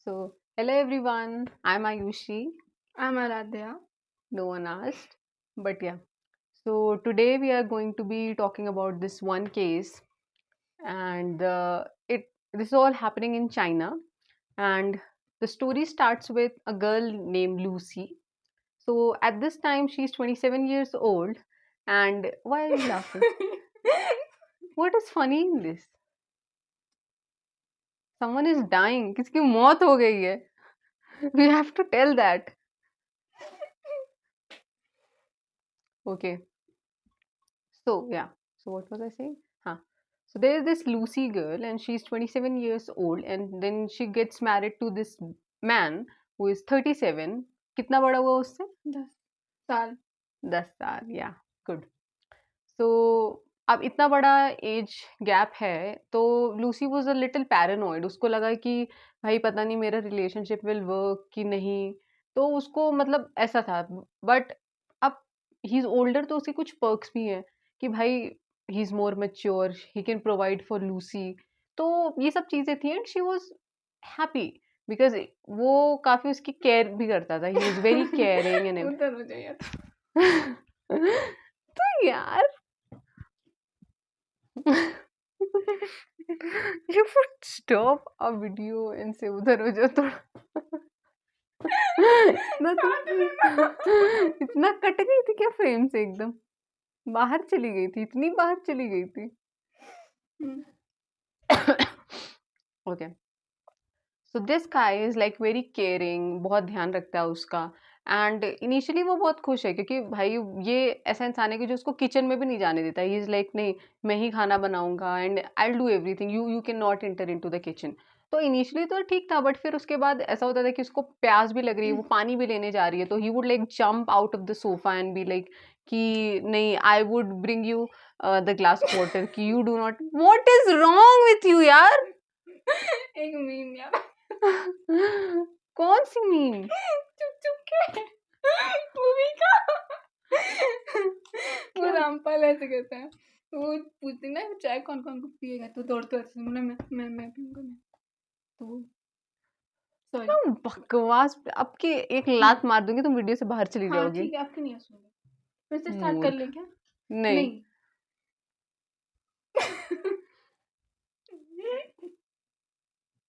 Hello everyone, I'm Ayushi. I'm Aradhya. No one asked, but yeah. So today we are going to be talking about this one case, and this is all happening in China, and the story starts with a girl named Lucy. So at this time she's 27 years old, and why are you laughing? What is funny in this? Someone is dying. किसकी मौत हो गई है? We have to tell that. Okay. So yeah. So what was I saying? Huh. So there is this Lucy girl, and she's 27 years old, and then she gets married to this man who is 37. कितना बड़ा हुआ उससे? 10 साल 10 साल. Yeah, good. So अब इतना बड़ा age gap है तो Lucy was a little paranoid. उसको लगा कि भाई पता नहीं मेरा रिलेशनशिप विल वर्क कि नहीं. तो उसको मतलब ऐसा था. बट अब ही इज ओल्डर तो उसके कुछ पर्क्स भी हैं कि भाई he is more mature, he can provide for Lucy. तो ये सब चीजें थी and she was happy because वो काफी उसकी केयर भी करता था. He is very caring and उधर हो जाइए तो यार you would stop a video and say उधर हो जाओ थोड़ा. इतना इतना कट गई थी क्या फ्रेम से? एकदम बाहर चली गई थी, इतनी बाहर चली गई थी. Okay. So this guy is like very caring, बहुत ध्यान रखता है उसका. एंड इनिशियली वो बहुत खुश है क्योंकि भाई ये ऐसा इंसान है कि जो उसको किचन में भी नहीं जाने देता. ही इज लाइक नहीं, मैं ही खाना बनाऊंगा and I will do everything, you can not enter into the kitchen. तो इनिशियली तो ठीक था, बट फिर उसके बाद ऐसा होता था कि उसको प्यास भी लग रही है, वो पानी भी लेने जा रही है, तो he would like jump out of the sofa and be like कि नहीं, I would bring you the glass of water, कि you do not. What is wrong with you यार? एक मीम यार. कौन सी मीम? चुप चुप के मूवी का वो रामपाल ऐसे कहता है. वो पूछती ना चाय कौन कौन को पिएगा तो दौड़ते ऐसे मैं पीऊंगा. मैं तो सॉरी. तुम बकवास. अब की एक लात मार दूंगी, तुम वीडियो से बाहर चली हाँ जाओगी. ठीक है, आपकी नहीं सुन. फिर से स्टार्ट कर मूर्ख. लें क्या? नहीं. नहीं.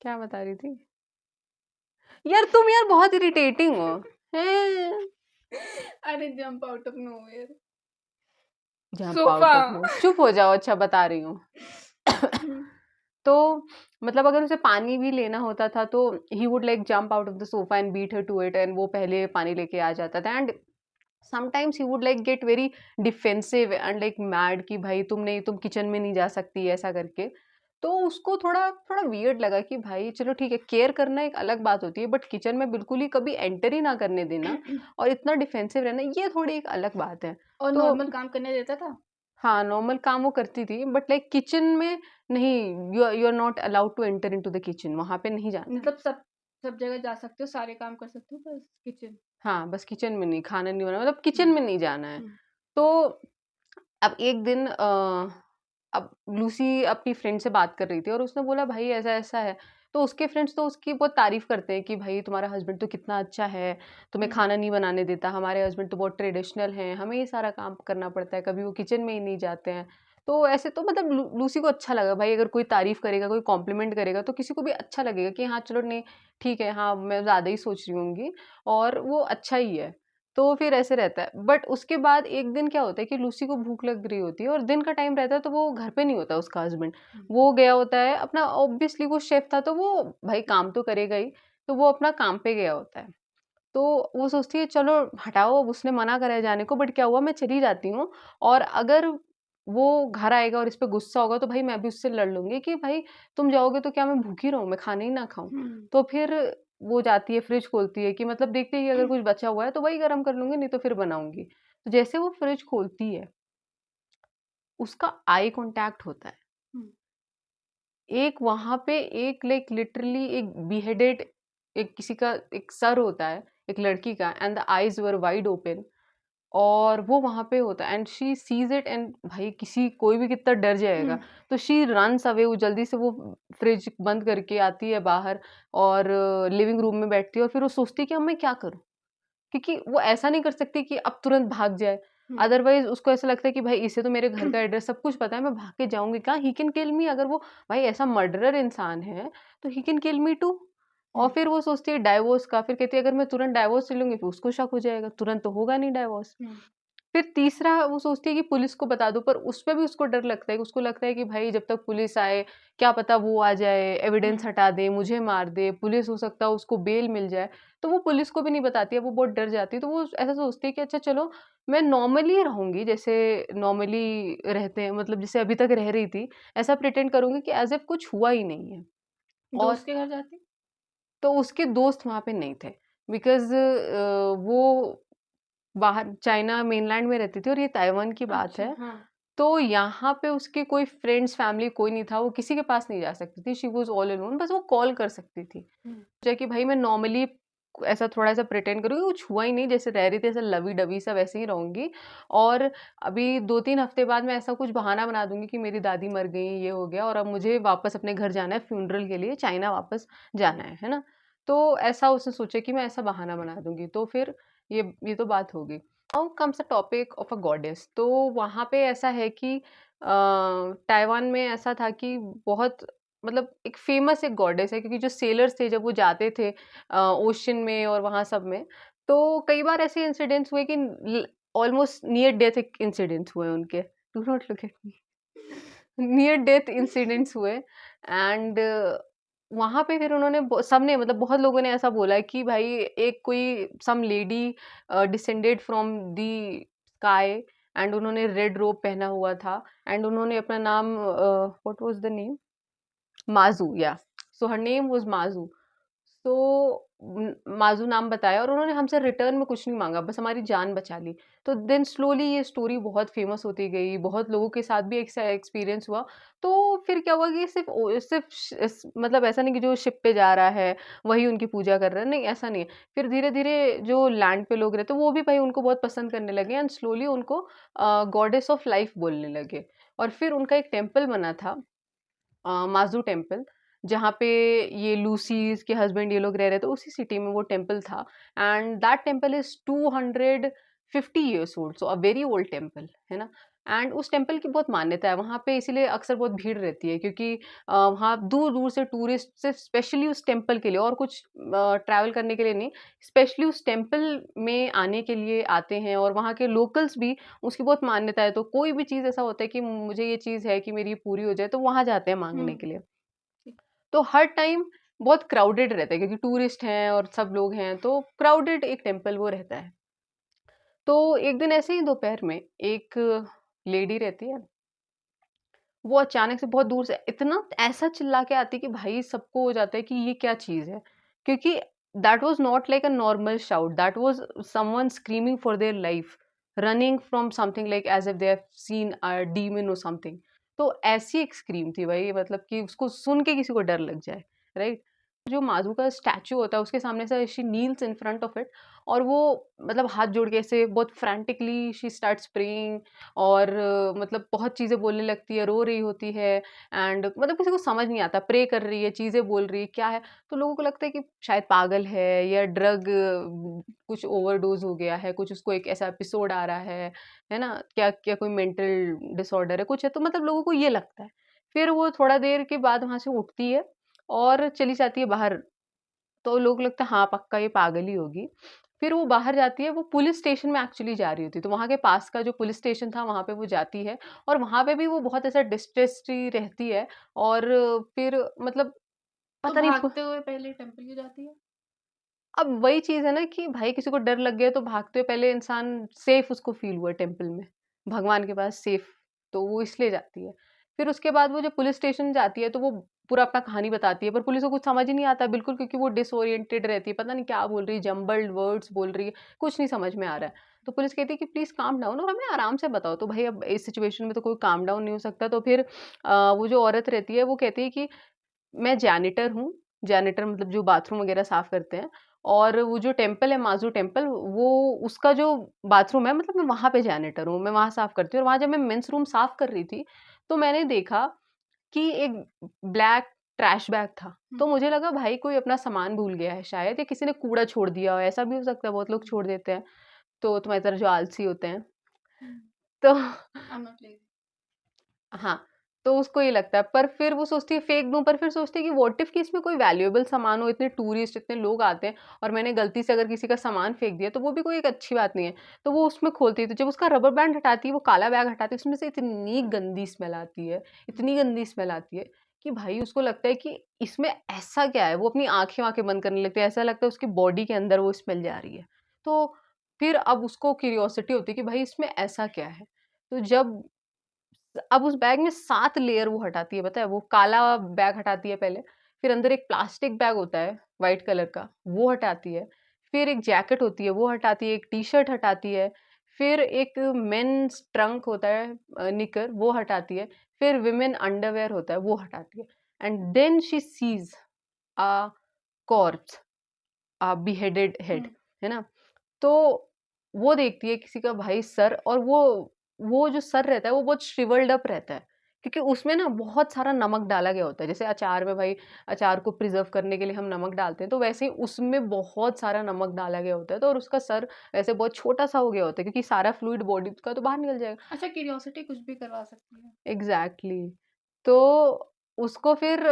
क्या बता रही थी यार? तुम यार बहुत इरिटेटिंग हो. हैं? अरे jump out of nowhere. Jump out sofa. Off no. चुप हो जाओ. अच्छा बता रही हूँ. तो मतलब अगर उसे पानी भी लेना होता था तो he would like jump out of the sofa and beat her to it, and वो पहले पानी लेके आ जाता था. And sometimes he would like get very defensive and like mad कि भाई तुम किचन में नहीं जा सकती ऐसा करके. तो उसको थोड़ा थोड़ा वियर्ड लगा कि भाई चलो ठीक है, केयर करना एक अलग बात होती है, बट किचन में बिल्कुल ही कभी एंटर ही ना करने देना और इतना डिफेंसिव रहना, ये थोड़ी एक अलग बात है. और तो नॉर्मल काम करने देता था. हाँ, नॉर्मल काम वो करती थी, बट लाइक किचन में नहीं. You are not allowed to enter into the kitchen. वहां पे नहीं जाना है. मतलब सब जगह जा सकते हो, सारे काम कर सकते हो, बस किचन. हाँ, बस किचन में नहीं, खाना नहीं बनाना, मतलब किचन में नहीं जाना है. हम्म. तो अब एक दिन अब लूसी अपनी फ्रेंड से बात कर रही थी और उसने बोला भाई ऐसा ऐसा है. तो उसके फ्रेंड्स तो उसकी बहुत तारीफ करते हैं कि भाई तुम्हारा हस्बैंड तो कितना अच्छा है, तुम्हें खाना नहीं बनाने देता. हमारे हस्बैंड तो बहुत ट्रेडिशनल हैं, हमें ये सारा काम करना पड़ता है, कभी वो किचन में ही नहीं जाते हैं. तो ऐसे तो मतलब लूसी को अच्छा लगा भाई, अगर कोई तारीफ करेगा, कोई कॉम्प्लीमेंट करेगा तो किसी को भी अच्छा लगेगा कि हाँ चलो नहीं ठीक है, हाँ मैं ज़्यादा ही सोच रही होंगी और वो अच्छा ही है. तो फिर ऐसे रहता है. बट उसके बाद एक दिन क्या होता है कि लूसी को भूख लग रही होती है और दिन का टाइम रहता है, तो वो घर पे नहीं होता उसका हस्बैंड. वो गया होता है अपना, ऑब्वियसली वो शेफ था तो वो भाई काम तो करेगा ही, तो वो अपना काम पे गया होता है. तो वो सोचती है चलो हटाओ, अब उसने मना करा है जाने को, बट क्या हुआ मैं चली जाती हूँ. और अगर वो घर आएगा और इस पे गुस्सा होगा तो भाई मैं भी उससे लड़ लूंगी कि भाई तुम जाओगे तो क्या मैं भूखी रहूं, मैं खाना ही ना खाऊं. तो फिर वो जाती है, फ्रिज खोलती है कि मतलब देखते ही अगर कुछ बचा हुआ है तो वही गर्म कर लूंगी, नहीं तो फिर बनाऊंगी. तो जैसे वो फ्रिज खोलती है, उसका आई कांटेक्ट होता है. एक वहां पे एक लाइक लिटरली एक बिहेडेड, एक किसी का एक सर होता है, एक लड़की का, and the eyes were wide open. और वो वहाँ पे होता है and she seize it and भाई किसी कोई भी कितना डर जाएगा। तो शी रन्स अवे, वो जल्दी से वो फ्रिज बंद करके आती है बाहर और लिविंग रूम में बैठती है और फिर वो सोचती है कि अब मैं क्या करूँ? क्योंकि वो ऐसा नहीं कर सकती कि अब तुरंत भाग जाए। अदरवाइज़ उसको ऐसा लगता है कि भाई इसे तो मेरे घर का एड्रेस सब कुछ पता है, मैं भाग के जाऊँगी कहाँ? ही कैन किल मी। अगर वो भाई ऐसा मर्डरर इंसान है, तो he can kill me to. और फिर वो सोचती है डाइवोर्स का, फिर कहती है अगर मैं तुरंत डाइवोर्स ले लूँगी फिर उसको शक हो जाएगा, तुरंत तो होगा नहीं डाइवोर्स। फिर तीसरा वो सोचती है कि पुलिस को बता दूँ, पर उसपे भी उसको डर लगता है, उसको लगता है कि भाई जब तक पुलिस आए, क्या पता वो आ जाए, एविडेंस हटा दे, मुझे मार दे, पुलिस हो सकता है उसको बेल मिल जाए। तो वो पुलिस को भी नहीं बताती है, वो बहुत डर जाती है। तो वो ऐसा सोचती है कि अच्छा चलो, मैं नॉर्मली रहूँगी, जैसे नॉर्मली रहते हैं, मतलब जैसे अभी तक रह रही थी, ऐसा प्रिटेंड करूँगी कि एज़ इफ कुछ हुआ ही नहीं है। और दोस्त के घर जाती? तो उसके दोस्त वहाँ पे नहीं थे, बिकॉज़ वो बाहर चाइना मेनलैंड में रहती थी और ये ताइवान की बात अच्छा, है। हाँ। तो यहाँ पे उसके कोई फ्रेंड्स, फैमिली कोई नहीं था, वो किसी के पास नहीं जा सकती थी, शी वाज़ ऑल अलोन, बस वो कॉल कर सकती थी। सोचा कि भाई मैं नॉर्मली ऐसा थोड़ा-सा प्रिटेंड करूँगी, कुछ हुआ ही नहीं, जैसे रह रही थी ऐसे लवी-डवी सा वैसे ही रहूँगी और अभी 2-3 हफ्ते बाद मैं ऐसा कुछ बहाना बना दूँगी कि मेरी दादी मर गई, ये हो गया और अब मुझे वापस अपने घर जाना है फ्यूनरल के लिए, चाइना वापस जाना है ना? तो ऐसा उसने सोचा कि मैं ऐसा बहाना बना दूँगी, तो फिर ये तो बात हो गई। Now comes the topic of a goddess. तो वहाँ पे ऐसा है कि ताइवान में ऐसा था कि बहुत मतलब एक फेमस एक गॉडेस है, क्योंकि जो सेलर्स थे जब वो जाते थे ओशन में और वहाँ सब में, तो कई बार ऐसे इंसिडेंट्स हुए कि ऑलमोस्ट नियर डेथ इंसिडेंट्स हुए उनके। Do not look at me. Near death incidents हुए एंड वहाँ पे फिर उन्होंने सबने मतलब बहुत लोगों ने ऐसा बोला है कि भाई एक कोई some lady descended from the sky and उन्होंने रेड रोब पहना हुआ था एंड उन्होंने अपना नाम what was the name, Mazu, yeah so her name was माज़ू। तो माज़ू नाम बताया और उन्होंने हमसे रिटर्न में कुछ नहीं माँगा, बस हमारी जान बचा ली। तो देन स्लोली ये स्टोरी बहुत फ़ेमस होती गई, बहुत लोगों के साथ भी एक सा एक्सपीरियंस हुआ। तो फिर क्या हुआ कि सिर्फ़ मतलब ऐसा नहीं कि जो शिप पे जा रहा है, वही उनकी पूजा कर रहा है, नहीं ऐसा नहीं है। फिर धीरे-धीरे जो लैंड पे लोग रहते हैं, वो भी भाई उनको बहुत पसंद करने लगे एंड स्लोली उनको गॉडेस ऑफ लाइफ बोलने लगे। और फिर उनका एक टेम्पल बना था, माज़ू टेम्पल, जहाँ पे ये लूसीज़ के हस्बैंड ये लोग रह रहे थे, उसी सिटी में वो टेम्पल था and that temple is 250 years old, so a very old temple, है ना? एंड उस टेम्पल की बहुत मान्यता है वहाँ पे, इसीलिए अक्सर बहुत भीड़ रहती है, क्योंकि वहाँ दूर-दूर से टूरिस्ट सिर्फ स्पेशली उस टेम्पल के लिए और कुछ ट्रैवल करने के लिए नहीं, स्पेशली उस टेम्पल में आने के लिए आते हैं और वहाँ के लोकल्स भी, उसकी बहुत मान्यता है। तो कोई भी चीज़ ऐसा होता है कि मुझे ये चीज़ है कि मेरी पूरी हो जाए, तो वहाँ जाते हैं माँगने के लिए। तो हर टाइम बहुत क्राउडेड रहता है, क्योंकि टूरिस्ट हैं और सब लोग हैं, तो क्राउडेड एक टेम्पल वो रहता है। तो एक दिन ऐसे ही दोपहर में एक लेडी रहती है, वो अचानक से बहुत दूर से इतना ऐसा चिल्ला के आती है कि भाई सबको हो जाता है कि ये क्या चीज़ है? क्योंकि that was not like a normal shout, that was someone screaming for their life, running from something like as if they have seen a demon और समथिंग। तो ऐसी एक स्क्रीम थी भाई, मतलब कि उसको सुन के किसी को डर लग जाए, राइट? जो माधु का स्टैच्यू होता है उसके सामने से she Niels in front of it और वो मतलब हाथ जोड़ के ऐसे बहुत फ्रैंटिकली शी स्टार्ट्स प्रेइंग और मतलब बहुत चीज़ें बोलने लगती है, रो रही होती है एंड मतलब किसी को समझ नहीं आता, प्रे कर रही है, चीज़ें बोल रही है, क्या है? तो लोगों को लगता है कि शायद पागल है या ड्रग कुछ ओवरडोज़ हो गया है, कुछ उसको एक ऐसा एपिसोड आ रहा है ना? क्या क्या कोई मेंटल डिसऑर्डर है, कुछ है, तो मतलब लोगों को ये लगता है। फिर वो थोड़ा देर के बाद वहाँ से उठती है और चली जाती है बाहर, तो लोग लगता है हाँ, पक्का ये पागल ही होगी। फिर वो बाहर जाती है, वो पुलिस स्टेशन में एक्चुअली जा रही होती है, तो वहाँ के पास का जो पुलिस स्टेशन था वहाँ पे वो जाती है और वहाँ पे भी वो बहुत ऐसा डिस्ट्रेस्ड ही रहती है और फिर मतलब तो पता नहीं भागते हुए पहले टेम्पल क्यों जाती है? अब वही चीज़ है ना कि भाई किसी को डर लग गया तो भागते हुए पहले इंसान सेफ उसको फ़ील हुआ टेम्पल में, भगवान के पास सेफ, तो वो इसलिए जाती है। फिर उसके बाद वो जब पुलिस स्टेशन जाती है तो वो पूरा अपना कहानी बताती है, पर पुलिस को कुछ समझ ही नहीं आता बिल्कुल, क्योंकि वो डिसओरिएंटेड रहती है, पता नहीं क्या बोल रही है, जम्बल्ड वर्ड्स बोल रही है, कुछ नहीं समझ में आ रहा है। तो पुलिस कहती है कि प्लीज़ काम डाउन और हमें आराम से बताओ, तो भाई अब इस सिचुएशन में तो कोई काम डाउन नहीं हो सकता, तो फिर वो जो औरत रहती है वो कहती है कि मैं जैनिटर हूँ जैनिटर मतलब जो बाथरूम वगैरह साफ करते हैं, और वो जो टेम्पल है माज़ू टेम्पल, वो उसका जो बाथरूम है, मतलब मैं वहाँ पे जैनिटर हूँ, मैं वहाँ साफ करती हूँ। और वहाँ जब मैं मेंस रूम साफ कर रही थी, तो मैंने देखा कि एक ब्लैक ट्रैश बैग था। तो मुझे लगा भाई कोई अपना सामान भूल गया है शायद, या किसी ने कूड़ा छोड़ दिया हो, ऐसा भी हो सकता है, बहुत लोग छोड़ देते हैं। तो तुम्हारी तरह जो आलसी होते हैं। तो I'm not lazy. हाँ, तो उसको ये लगता है, पर फिर वो सोचती है फेंक दूँ, पर फिर सोचती है कि व्हाट इफ कि इसमें कोई वैल्यूएबल सामान हो, इतने टूरिस्ट, इतने लोग आते हैं, और मैंने गलती से अगर किसी का सामान फेंक दिया, तो वो भी कोई एक अच्छी बात नहीं है। तो वो उसमें खोलती है, तो जब उसका रबर बैंड हटाती है, वो काला बैग हटाती है, उसमें से इतनी गंदी स्मेल आती है, इतनी गंदी स्मेल आती है कि भाई उसको लगता है कि इसमें ऐसा क्या है? वो अपनी आँखें-वाँखें बंद करने लगती है, ऐसा लगता है उसकी बॉडी के अंदर वो स्मेल जा रही है। तो फिर अब उसको क्यूरियोसिटी होती है कि भाई इसमें ऐसा क्या है? तो जब अब उस बैग में 7 लेयर वो हटाती है, पता है? वो काला बैग हटाती है पहले, फिर अंदर एक प्लास्टिक बैग होता है व्हाइट कलर का, वो हटाती है, फिर एक जैकेट होती है, वो हटाती है, एक टी-शर्ट हटाती है, फिर एक मेन्स ट्रंक होता है निकर, वो हटाती है, फिर वुमेन अंडरवियर होता है, वो हटाती है, and then she sees a corpse, a beheaded head, है ना? तो वो देखती है किसी का भाई सर, और वो जो सर रहता है वो बहुत श्रिवल्ड अप रहता है, क्योंकि उसमें ना बहुत सारा नमक डाला गया होता है। जैसे अचार में भाई, अचार को प्रिजर्व करने के लिए हम नमक डालते हैं, तो वैसे ही उसमें बहुत सारा नमक डाला गया होता है, तो और उसका सर वैसे बहुत छोटा सा हो गया होता है, क्योंकि सारा फ्लूइड बॉडी का तो बाहर निकल जाएगा। अच्छा, क्यूरियोसिटी कुछ भी करवा सकती है। Exactly exactly. तो उसको फिर,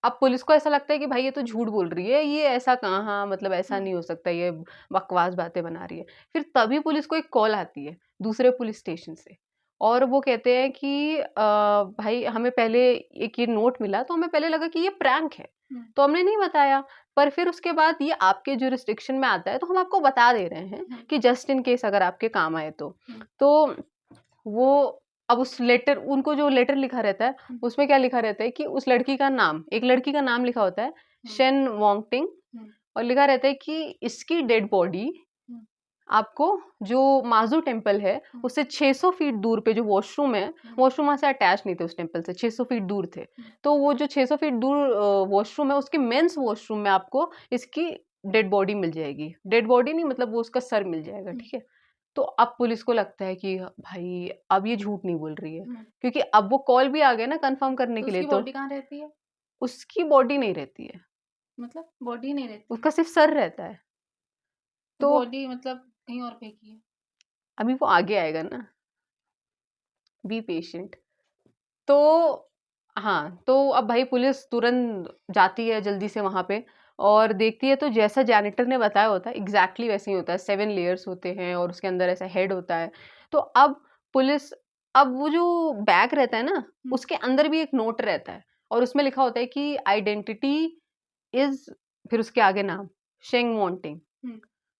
अब पुलिस को ऐसा लगता है कि भाई ये तो झूठ बोल रही है, ये ऐसा कहाँ, मतलब ऐसा नहीं हो सकता, ये बकवास बातें बना रही है। फिर तभी पुलिस को एक कॉल आती है दूसरे पुलिस स्टेशन से, और वो कहते हैं कि भाई हमें पहले एक ये नोट मिला, तो हमें पहले लगा कि ये प्रैंक है, तो हमने नहीं बताया, पर फिर उसके बाद ये आपके जुरिस्डिक्शन में आता है, तो हम आपको बता दे रहे हैं कि जस्ट इन केस अगर आपके काम आए तो वो, अब उस लेटर, उनको जो लेटर लिखा रहता है, उसमें क्या लिखा रहता है कि उस लड़की का नाम, एक लड़की का नाम लिखा होता है, शेन वोंगटिंग, और लिखा रहता है कि इसकी डेड बॉडी आपको, जो माज़ू टेम्पल है उससे 600 फीट दूर पे जो वॉशरूम है, वॉशरूम वहाँ से अटैच नहीं थे उस टेम्पल से, 600 फीट दूर थे, तो वो जो 600 फीट दूर वॉशरूम है, उसके मेंस वॉशरूम में आपको इसकी डेड बॉडी मिल जाएगी। डेड बॉडी नहीं, मतलब वो उसका सर मिल जाएगा, ठीक है? तो अब पुलिस को लगता है कि भाई अब ये झूठ नहीं बोल रही है, क्योंकि अब वो कॉल भी आ गया ना कंफर्म करने तो के लिए, उसकी तो बॉडी कहाँ रहती है? उसकी बॉडी नहीं रहती है, मतलब बॉडी नहीं रहती, उसका सिर्फ सर रहता है। तो तो बॉडी मतलब कहीं और फेंकी है। अभी वो आगे आएगा ना, बी पेशेंट। तो हाँ, तो अब भाई पुलिस तुरंत जाती है जल्दी से वहाँ पे, और देखती है, तो जैसा जैनिटर ने बताया होता है एग्जैक्टली वैसे ही होता है, 7 लेयर्स होते हैं, और उसके अंदर ऐसा हेड होता है। तो अब पुलिस, अब वो जो बैग रहता है ना, उसके अंदर भी एक नोट रहता है, और उसमें लिखा होता है कि आइडेंटिटी इज, फिर उसके आगे नाम, शेंग मॉन्टिंग।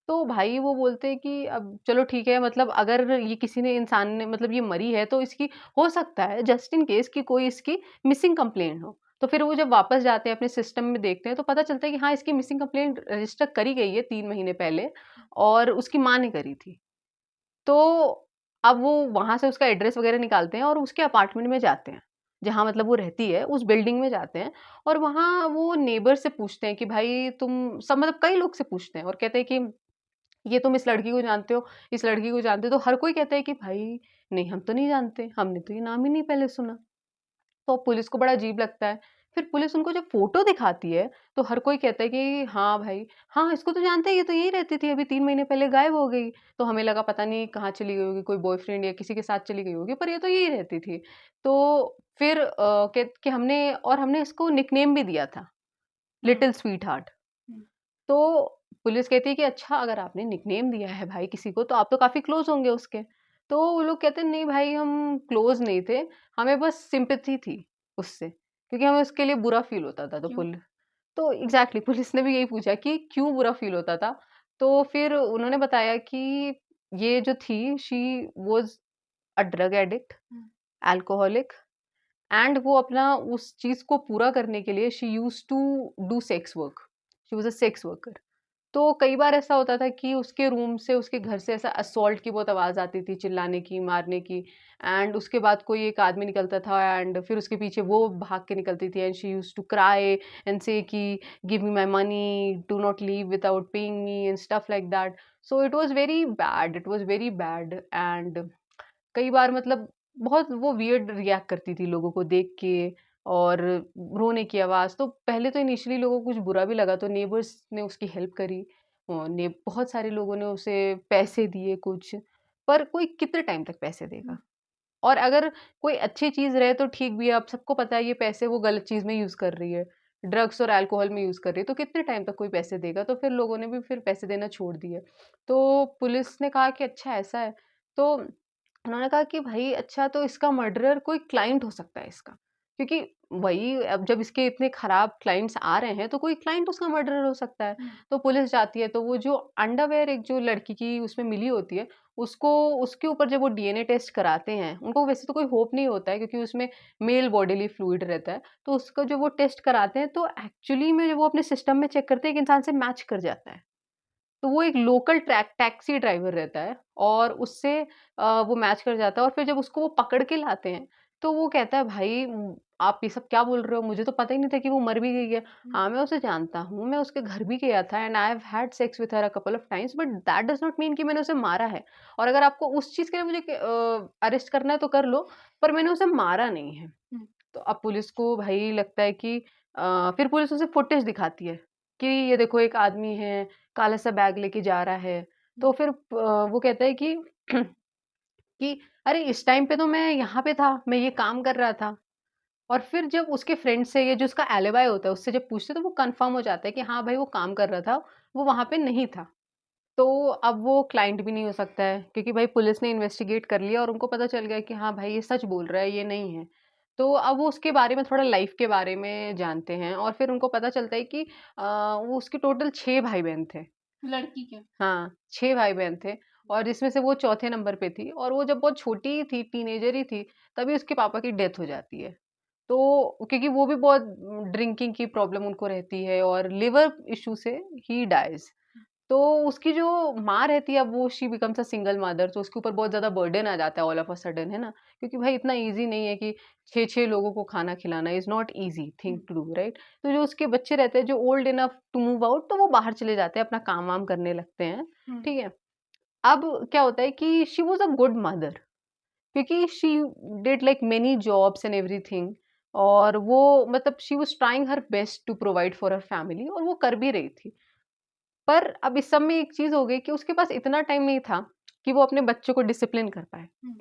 तो भाई वो बोलते हैं कि अब चलो ठीक है, मतलब अगर ये किसी ने, इंसान ने, मतलब ये मरी है, तो इसकी हो सकता है जस्ट इन केस कि कोई इसकी मिसिंग कंप्लेंट हो। तो फिर वो जब वापस जाते हैं अपने सिस्टम में देखते हैं, तो पता चलता है कि हाँ, इसकी मिसिंग कंप्लेंट रजिस्टर करी गई है 3 महीने पहले, और उसकी माँ ने करी थी। तो अब वो वहाँ से उसका एड्रेस वगैरह निकालते हैं, और उसके अपार्टमेंट में जाते हैं, जहाँ मतलब वो रहती है, उस बिल्डिंग में जाते हैं, और वहाँ वो नेबर से पूछते हैं कि भाई तुम सब, मतलब कई लोग से पूछते हैं, और कहते हैं कि ये तुम इस लड़की को जानते हो, इस लड़की को जानते हो? तो हर कोई कहता है कि भाई नहीं, हम तो नहीं जानते, हमने तो ये नाम ही नहीं पहले सुना। तो पुलिस को बड़ा अजीब लगता है। फिर पुलिस उनको जब फ़ोटो दिखाती है, तो हर कोई कहता है कि हाँ भाई, हाँ, इसको तो जानते हैं, ये तो यहीं रहती थी, अभी 3 महीने पहले गायब हो गई। तो हमें लगा पता नहीं कहाँ चली गई होगी, कोई बॉयफ्रेंड या किसी के साथ चली गई होगी, पर ये तो यहीं रहती थी। तो फिर कि हमने इसको निकनेम भी दिया था, लिटिल स्वीटहार्ट। तो पुलिस कहती है कि अच्छा, अगर आपने निकनेम दिया है भाई किसी को, तो आप तो काफ़ी क्लोज़ होंगे उसके। तो वो लोग कहते हैं नहीं भाई, हम क्लोज़ नहीं थे, हमें बस सिम्पैथी थी उससे, क्योंकि हमें उसके लिए बुरा फ़ील होता था। क्यों? तो एग्ज़ैक्टली पुलिस ने भी यही पूछा कि क्यों बुरा फ़ील होता था? तो फिर उन्होंने बताया कि ये जो थी, she was a drug addict, alcoholic, and वो अपना उस चीज़ को पूरा करने के लिए she used to do sex work. She was a sex worker. तो कई बार ऐसा होता था कि उसके रूम से, उसके घर से ऐसा असॉल्ट की बहुत आवाज़ आती थी, चिल्लाने की, मारने की। एंड उसके बाद कोई एक आदमी निकलता था एंड फिर उसके पीछे वो भाग के निकलती थी and she used to cry and say कि give me my money, do not leave without paying me and stuff like that. So it was very bad, it was very bad. And कई बार मतलब बहुत वो weird react करती थी लोगों को देख के, और रोने की आवाज़। तो पहले तो इनिशियली लोगों को कुछ बुरा भी लगा, तो नेबर्स ने उसकी हेल्प करी। ने बहुत सारे लोगों ने उसे पैसे दिए कुछ, पर कोई कितने टाइम तक पैसे हुँ, देगा? और अगर कोई अच्छी चीज़ रहे तो ठीक भी है, अब सबको पता है ये पैसे वो गलत चीज़ में यूज़ कर रही है, ड्रग्स और अल्कोहल में यूज़ कर रही है, तो कितने टाइम तक कोई पैसे देगा? तो फिर लोगों ने भी फिर पैसे देना छोड़ दिए। तो पुलिस ने कहा कि अच्छा ऐसा है, तो उन्होंने कहा कि भाई अच्छा, तो इसका मर्डरर कोई क्लाइंट हो सकता है इसका, क्योंकि वही अब जब इसके इतने खराब क्लाइंट्स आ रहे हैं तो कोई क्लाइंट उसका मर्डरर हो सकता है। हुँ, तो पुलिस जाती है, तो वो जो अंडरवेयर एक जो लड़की की उसमें मिली होती है, उसको उसके ऊपर जब वो डीएनए टेस्ट कराते हैं, उनको वैसे तो कोई होप नहीं होता है क्योंकि उसमें मेल बॉडीली फ्लूइड रहता है, तो उसका जो वो टेस्ट कराते हैं तो एक्चुअली में वो अपने सिस्टम में चेक करते हैं एक इंसान से मैच कर जाता है। तो वो एक लोकल ट्रैक टैक्सी ड्राइवर रहता है और उससे वो मैच कर जाता है, और फिर जब उसको वो पकड़ के लाते हैं, तो वो कहता है, "भाई आप ये सब क्या बोल रहे हो? मुझे तो पता ही नहीं था कि वो मर भी गई है। हुँ, हाँ, मैं उसे जानता हूँ, मैं उसके घर भी गया था and I have had sex with her a couple of times, but that does not mean कि मैंने उसे मारा है। और अगर आपको उस चीज़ के लिए मुझे अरेस्ट करना है तो कर लो, पर मैंने उसे मारा नहीं है।" हुँ, तो अब पुलिस को भाई लगता है कि फिर पुलिस उसे फुटेज दिखाती है कि ये देखो एक आदमी है, काला सा बैग लेके जा रहा है। तो हुँ, फिर वो कहता है कि कि अरे इस टाइम पे तो मैं यहाँ पे था, मैं ये काम कर रहा था। और फिर जब उसके फ्रेंड से, ये जो उसका एलिबाई होता है, उससे जब पूछते हैं तो वो कन्फर्म हो जाता है कि हाँ भाई वो काम कर रहा था, वो वहाँ पे नहीं था। तो अब वो क्लाइंट भी नहीं हो सकता है क्योंकि भाई पुलिस ने इन्वेस्टिगेट कर लिया और उनको पता चल गया कि हाँ भाई ये सच बोल रहा है, ये नहीं है। तो अब वो उसके बारे में थोड़ा लाइफ के बारे में जानते हैं और फिर उनको पता चलता है कि वो उसके टोटल 6 भाई-बहन थे। लड़की के। हाँ, 6 भाई-बहन थे और जिसमें से वो चौथे नंबर पे थी, और वो जब बहुत छोटी थी, टीनेजर ही थी, तभी उसके पापा की डेथ हो जाती है। तो क्योंकि वो भी बहुत ड्रिंकिंग की प्रॉब्लम उनको रहती है और लिवर इश्यू से ही डाइज़। तो उसकी जो माँ रहती है, अब वो she becomes a single mother, तो उसके ऊपर बहुत ज़्यादा बर्डन आ जाता है ऑल ऑफ अ सडन, है ना? क्योंकि भाई इतना ईज़ी नहीं है कि 6-6 लोगों को खाना खिलाना is not easy thing hmm, to do, right? तो जो उसके बच्चे रहते हैं जो old enough to move out, तो वो बाहर चले जाते हैं, अपना काम-वाम करने लगते हैं, हुँ, ठीक है? अब क्या होता है कि she was a good mother क्योंकि she did like many jobs and everything, और वो मतलब she was trying her best to provide for her family, और वो कर भी रही थी। पर अब इस सब में एक चीज़ हो गई कि उसके पास इतना टाइम नहीं था कि वो अपने बच्चों को डिसिप्लिन कर पाए। हुँ,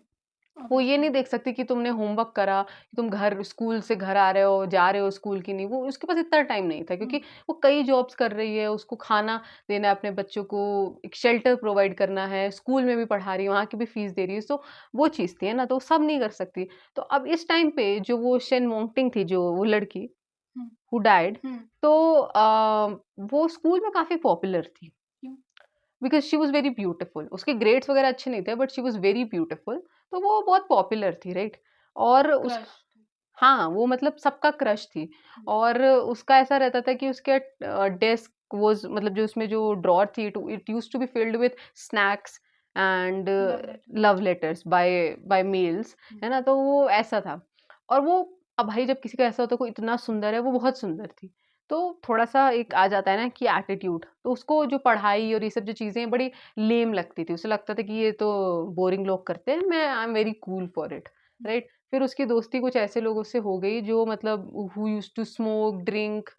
वो ये ऑब्वियसली। नहीं देख सकती कि तुमने होमवर्क करा, कि तुम घर स्कूल से घर आ रहे हो, जा रहे हो स्कूल की नहीं, वो उसके पास इतना टाइम नहीं था हुँ, क्योंकि वो कई जॉब्स कर रही है, उसको खाना देना है अपने बच्चों को, एक शेल्टर प्रोवाइड करना है, स्कूल में भी पढ़ा रही है, वहाँ की भी फीस दे रही है, तो वो चीज़ थी, है ना? तो वो सब नहीं कर सकती। तो अब इस टाइम पे जो वो शेन मोंगटिंग थी, जो वो लड़की हुँ, हू डाइड, हुँ, तो वो स्कूल में काफ़ी पॉपुलर थी। क्यों? Because she was very beautiful, उसके ग्रेड्स वगैरह अच्छे नहीं थे but she was very beautiful, तो वो बहुत पॉपुलर थी, राइट? और उस क्रश। हाँ, वो मतलब सबका क्रश थी। हुँ, और उसका ऐसा रहता था कि उसके डेस्क वाज़ मतलब जो उसमें जो ड्रॉवर थी, it used to be filled with snacks and love letter. Love letters by by males, हुँ, है ना? तो वो ऐसा था। और वो अब भाई जब किसी का ऐसा होता है कोई इतना सुंदर है, वो बहुत सुंदर थी। तो थोड़ा-सा एक आ जाता है ना कि एटीट्यूड, तो उसको जो पढ़ाई और ये सब जो चीज़ें बड़ी लेम लगती थी। उसे लगता था कि ये तो बोरिंग लोग करते हैं, मैं I am very cool for it, hmm, right? फिर उसकी दोस्ती कुछ ऐसे लोगों से हो गई जो मतलब हू यूज्ड टू स्मोक, ड्रिंक,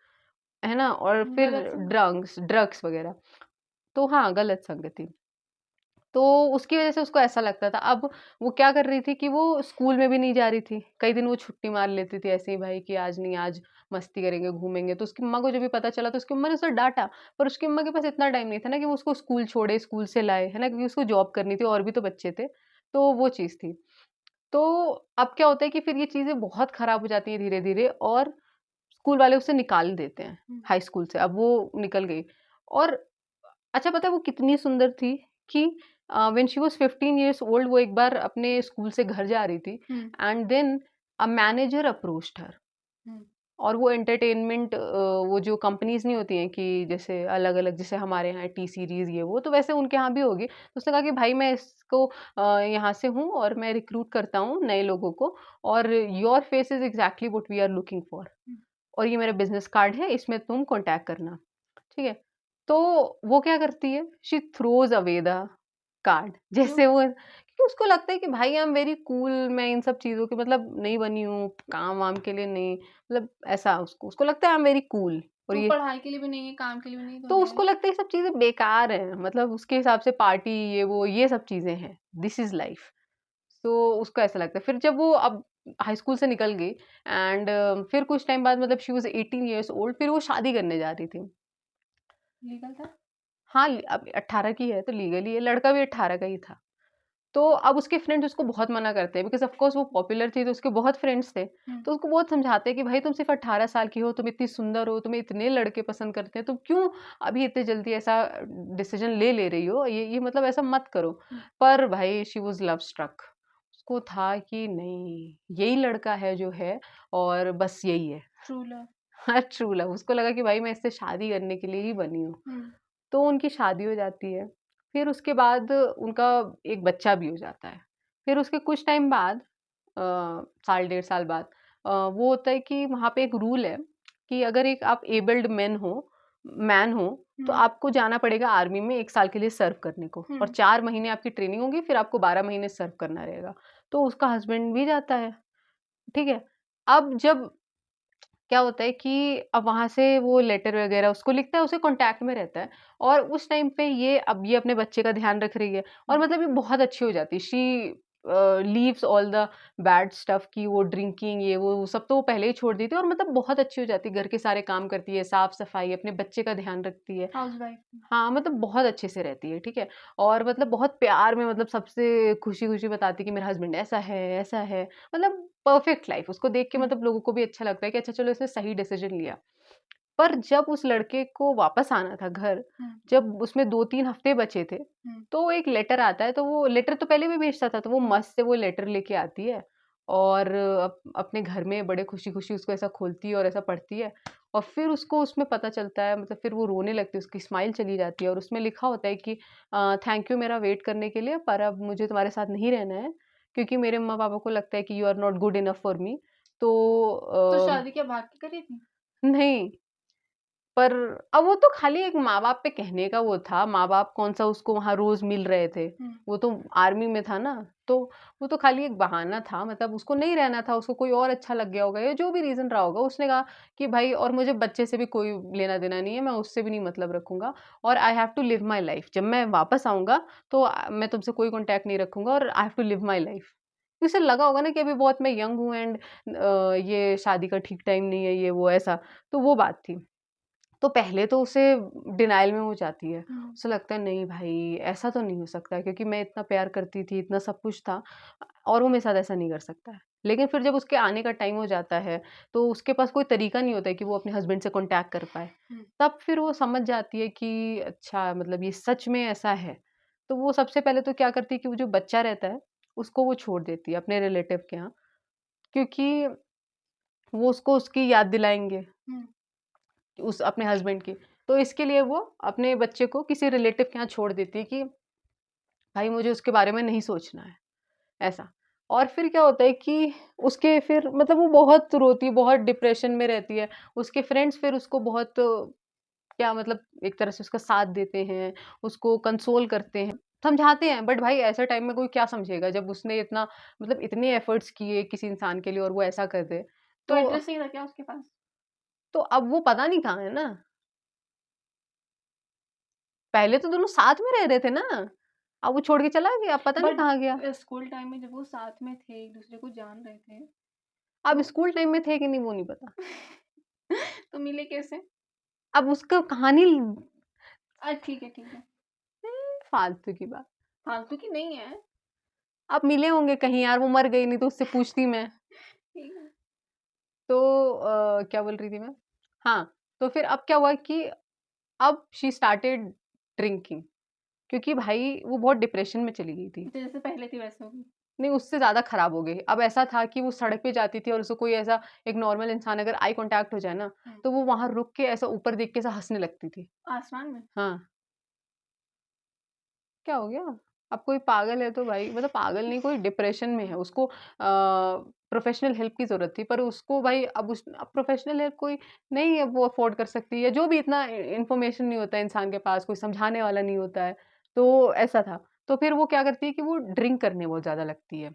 है ना? और फिर गलत संगत। ड्रग्स ड्रग्स वगैरह। तो हाँ, गलत संगति। तो उसकी वज़ह से उसको ऐसा लगता था। अब वो क्या कर रही थी कि वो स्कूल में भी नहीं जा रही थी। कई दिन वो छुट्टी मार लेती थी ऐसे ही भाई कि आज नहीं, आज मस्ती करेंगे, घूमेंगे। तो उसकी मम्मा को जब भी पता चला तो उसकी मम्मा ने उसे डाँटा। पर उसकी मम्मा के पास इतना टाइम नहीं था ना कि वो उसको स्कूल छोड़े, स्कूल से लाए, है ना? क्योंकि उसको जॉब करनी थी और भी तो बच्चे थे। तो वो चीज़ थी। तो अब क्या होता है कि फिर ये चीज़ें बहुत खराब हो जाती हैं धीरे-धीरे, और स्कूल वाले उसे निकाल देते हैं, हुँ, हाई स्कूल से। अब वो निकल गई, और अच्छा पता है वो कितनी सुंदर थी कि when she was 15 years old, वो एक बार अपने स्कूल से घर जा रही थी हुँ, and then a manager approached her. हुँ, और वो एंटरटेनमेंट वो जो कंपनीज़ नहीं होती हैं कि जैसे अलग-अलग, जैसे हमारे यहाँ है टी सीरीज़ ये वो, तो वैसे उनके यहाँ भी होगी। तो उसने कहा कि भाई मैं इसको यहाँ से हूँ और मैं रिक्रूट करता हूँ नए लोगों को, और your face is exactly what we are looking for, हुँ, और ये मेरा बिज़नेस कार्ड है, इसमें तुम कॉन्टैक्ट करना। ठीक है? तो वो क्या करती है, शी थ्रोज़ अवे द कार्ड। क्यों? जैसे वो, क्योंकि उसको लगता है कि भाई आई एम वेरी कूल, मैं इन सब चीज़ों की मतलब नहीं बनी हूँ, काम-वाम के लिए नहीं, मतलब ऐसा उसको लगता है आई एम वेरी कूल, और तो ये पढ़ाई के लिए भी नहीं है, काम के लिए भी नहीं तो तो है। उसको लगता है ये सब चीज़ें बेकार हैं, मतलब उसके हिसाब से पार्टी ये वो ये सब चीज़ें हैं, दिस इज़ लाइफ़। तो उसको ऐसा लगता है। फिर जब वो अब हाई स्कूल से निकल गई एंड फिर कुछ टाइम बाद, मतलब शी वाज़ 18 इयर्स ओल्ड, फिर वो शादी करने जा रही थी। लीगल था? हाँ, अब 18 की है तो लीगली है, लड़का भी 18 का ही था। तो अब उसके फ्रेंड्स उसको बहुत मना करते हैं बिकॉज़ ऑफ़ कोर्स वो पॉपुलर थी, तो उसके बहुत फ्रेंड्स थे। हुँ, तो उसको बहुत समझाते हैं कि भाई तुम सिर्फ़ 18 साल की हो, तुम इतनी सुंदर हो, तुम्हें इतने लड़के पसंद करते हैं, तुम क्यों अभी इतने जल्दी ऐसा डिसीज़न ले रही हो? ये मतलब ऐसा मत करो। हुँ, पर भाई शी वाज़ लव स्ट्रक। उसको था कि नहीं, यही लड़का है जो है, और बस यही है। True love. हाँ, ट्रू लव। उसको लगा कि भाई मैं इससे शादी करने के लिए ही बनी हूँ। हुँ, तो उनकी शादी हो जाती है। फिर उसके बाद उनका एक बच्चा भी हो जाता है। फिर उसके कुछ टाइम बाद अ, साल डेढ़ साल बाद वो होता है कि वहाँ पे एक रूल है कि अगर एक आप एबल्ड मैन हो, तो हुँ, आपको जाना पड़ेगा आर्मी में 1 साल के लिए सर्व करने को, हुँ, और 4 महीने आपकी ट्रेनिंग होगी, फिर आपको 12 महीने सर्व करना रहेगा। तो उसका हस्बैंड भी जाता है, ठीक है? अब जब क्या होता है कि अब वहाँ से वो लेटर वगैरह उसको लिखता है, उसके कॉन्टैक्ट में रहता है, और उस टाइम पे ये अपने बच्चे का ध्यान रख रही है, और हुँ, मतलब ये बहुत अच्छी हो जाती है। She leaves all the bad stuff, की वो ड्रिंकिंग ये वो सब तो वो पहले ही छोड़ दी थी, और मतलब बहुत अच्छी हो जाती है, घर के सारे काम करती है, साफ-सफाई, अपने बच्चे का ध्यान रखती है। हाउसवाइफ थी। हाँ, मतलब बहुत अच्छे से रहती है, ठीक है? और मतलब बहुत प्यार में, मतलब सबसे खुशी-खुशी बताती है कि मेरा हस्बैंड ऐसा है, मतलब परफेक्ट लाइफ़। उसको देख के हुँ, मतलब लोगों को भी अच्छा लगता है कि अच्छा चलो इसने सही डिसीज़न लिया। पर जब उस लड़के को वापस आना था घर, हुँ, जब उसमें 2-3 हफ्ते बचे थे, हुँ, तो एक लेटर आता है, तो वो लेटर तो पहले भी भेजता था, तो वो हुँ, मस्त से वो लेटर लेके आती है, और अपने घर में बड़े खुशी-खुशी उसको ऐसा खोलती है और ऐसा पढ़ती है, और फिर उसको उसमें पता चलता है, मतलब फिर वो रोने लगती है, उसकी स्माइल चली जाती है, और उसमें लिखा होता है कि थैंक यू मेरा वेट करने के लिए, पर अब मुझे तुम्हारे साथ नहीं रहना है, क्योंकि मेरे मम्मा-पापा को लगता है कि you are not good enough for me. तो तो शादी क्या भाग के करी थी? नहीं, पर अब वो तो खाली एक माँ-बाप पे कहने का वो था, माँ-बाप कौन-सा उसको वहाँ रोज़ मिल रहे थे, हुँ, वो तो आर्मी में था ना, तो वो तो खाली एक बहाना था, मतलब उसको नहीं रहना था, उसको कोई और अच्छा लग गया होगा, या जो भी रीज़न रहा होगा, उसने कहा कि भाई, और मुझे बच्चे से भी कोई लेना-देना नहीं है, मैं उससे भी नहीं मतलब रखूँगा, और I have to live my life. जब मैं वापस आऊँगा, तो मैं तुमसे कोई कॉन्टैक्ट नहीं रखूँगा, और I have to live my life. उसे लगा होगा ना कि अभी बहुत मैं यंग हूँ, एंड ये शादी का ठीक टाइम नहीं है, ये वो ऐसा, तो वो बात थी। तो पहले तो उसे डिनायल में हो जाती है। हुँ, उसे लगता है नहीं भाई, ऐसा तो नहीं हो सकता, क्योंकि मैं इतना प्यार करती थी, इतना सब कुछ था, और वो मेरे साथ ऐसा नहीं कर सकता है। लेकिन फिर जब उसके आने का टाइम हो जाता है, तो उसके पास कोई तरीका नहीं होता है कि वो अपने हस्बैंड से कॉन्टैक्ट कर पाए। हुँ, तब फिर वो समझ जाती है कि अच्छा, मतलब ये सच में ऐसा है। तो वो सबसे पहले तो क्या करती है कि वो जो बच्चा रहता है, उसको वो छोड़ देती है अपने रिलेटिव के यहाँ, क्योंकि वो उसको उसकी याद दिलाएँगे। हुँ, उस अपने हस्बैंड की। तो इसके लिए वो अपने बच्चे को किसी रिलेटिव के यहाँ छोड़ देती है कि भाई मुझे उसके बारे में नहीं सोचना है, ऐसा। और फिर क्या होता है कि उसके फिर मतलब वो बहुत रोती है, बहुत डिप्रेशन में रहती है। उसके फ्रेंड्स फिर उसको बहुत क्या मतलब एक तरह से उसका साथ देते हैं, उसको कंसोल करते हैं, समझाते हैं। बट भाई ऐसे टाइम में कोई क्या समझेगा जब उसने इतना मतलब इतने एफर्ट्स किए किसी इंसान के लिए और वो ऐसा कर दे। तो तो एड्रेस नहीं था क्या उसके पास? तो अब वो पता नहीं कहाँ है ना। पहले तो दोनों साथ में रह रहे थे ना। अब वो छोड़ के चला गया, अब पता नहीं बट कहाँ गया। स्कूल टाइम में जब वो साथ में थे, एक-दूसरे को जान रहे थे, अब तो स्कूल टाइम में थे कि नहीं वो नहीं पता। तो मिले कैसे? अब उसका कहानी ठीक है, ठीक है। फालतू की बात। फालतू की नहीं है, अब मिले होंगे कहीं यार, वो मर गई नहीं तो उससे पूछती मैं। ठीक है। तो क्या बोल रही थी मैं? हाँ, तो फिर अब क्या हुआ कि अब शी स्टार्टेड ड्रिंकिंग, क्योंकि भाई वो बहुत डिप्रेशन में चली गई थी। तो जैसे पहले थी वैसे हो गई। नहीं, उससे ज़्यादा खराब हो गई। अब ऐसा था कि वो सड़क पे जाती थी और उसको कोई ऐसा एक नॉर्मल इंसान अगर आई कॉन्टैक्ट हो जाए ना, तो वो वहाँ रुक के ऐसा ऊपर देख के ऐसा हँसने लगती थी। आसमान में? हाँ। क्या हो गया? अब कोई पागल है तो भाई मतलब पागल नहीं, कोई डिप्रेशन में है, उसको प्रोफ़ेशनल हेल्प की ज़रूरत थी, पर उसको भाई अब प्रोफ़ेशनल हेल्प कोई नहीं है वो अफ़ोर्ड कर सकती है, जो भी इतना इन्फॉर्मेशन नहीं होता है इंसान के पास, कोई समझाने वाला नहीं होता है, तो ऐसा था। तो फिर वो क्या करती है कि वो ड्रिंक करने बहुत ज़्यादा लगती है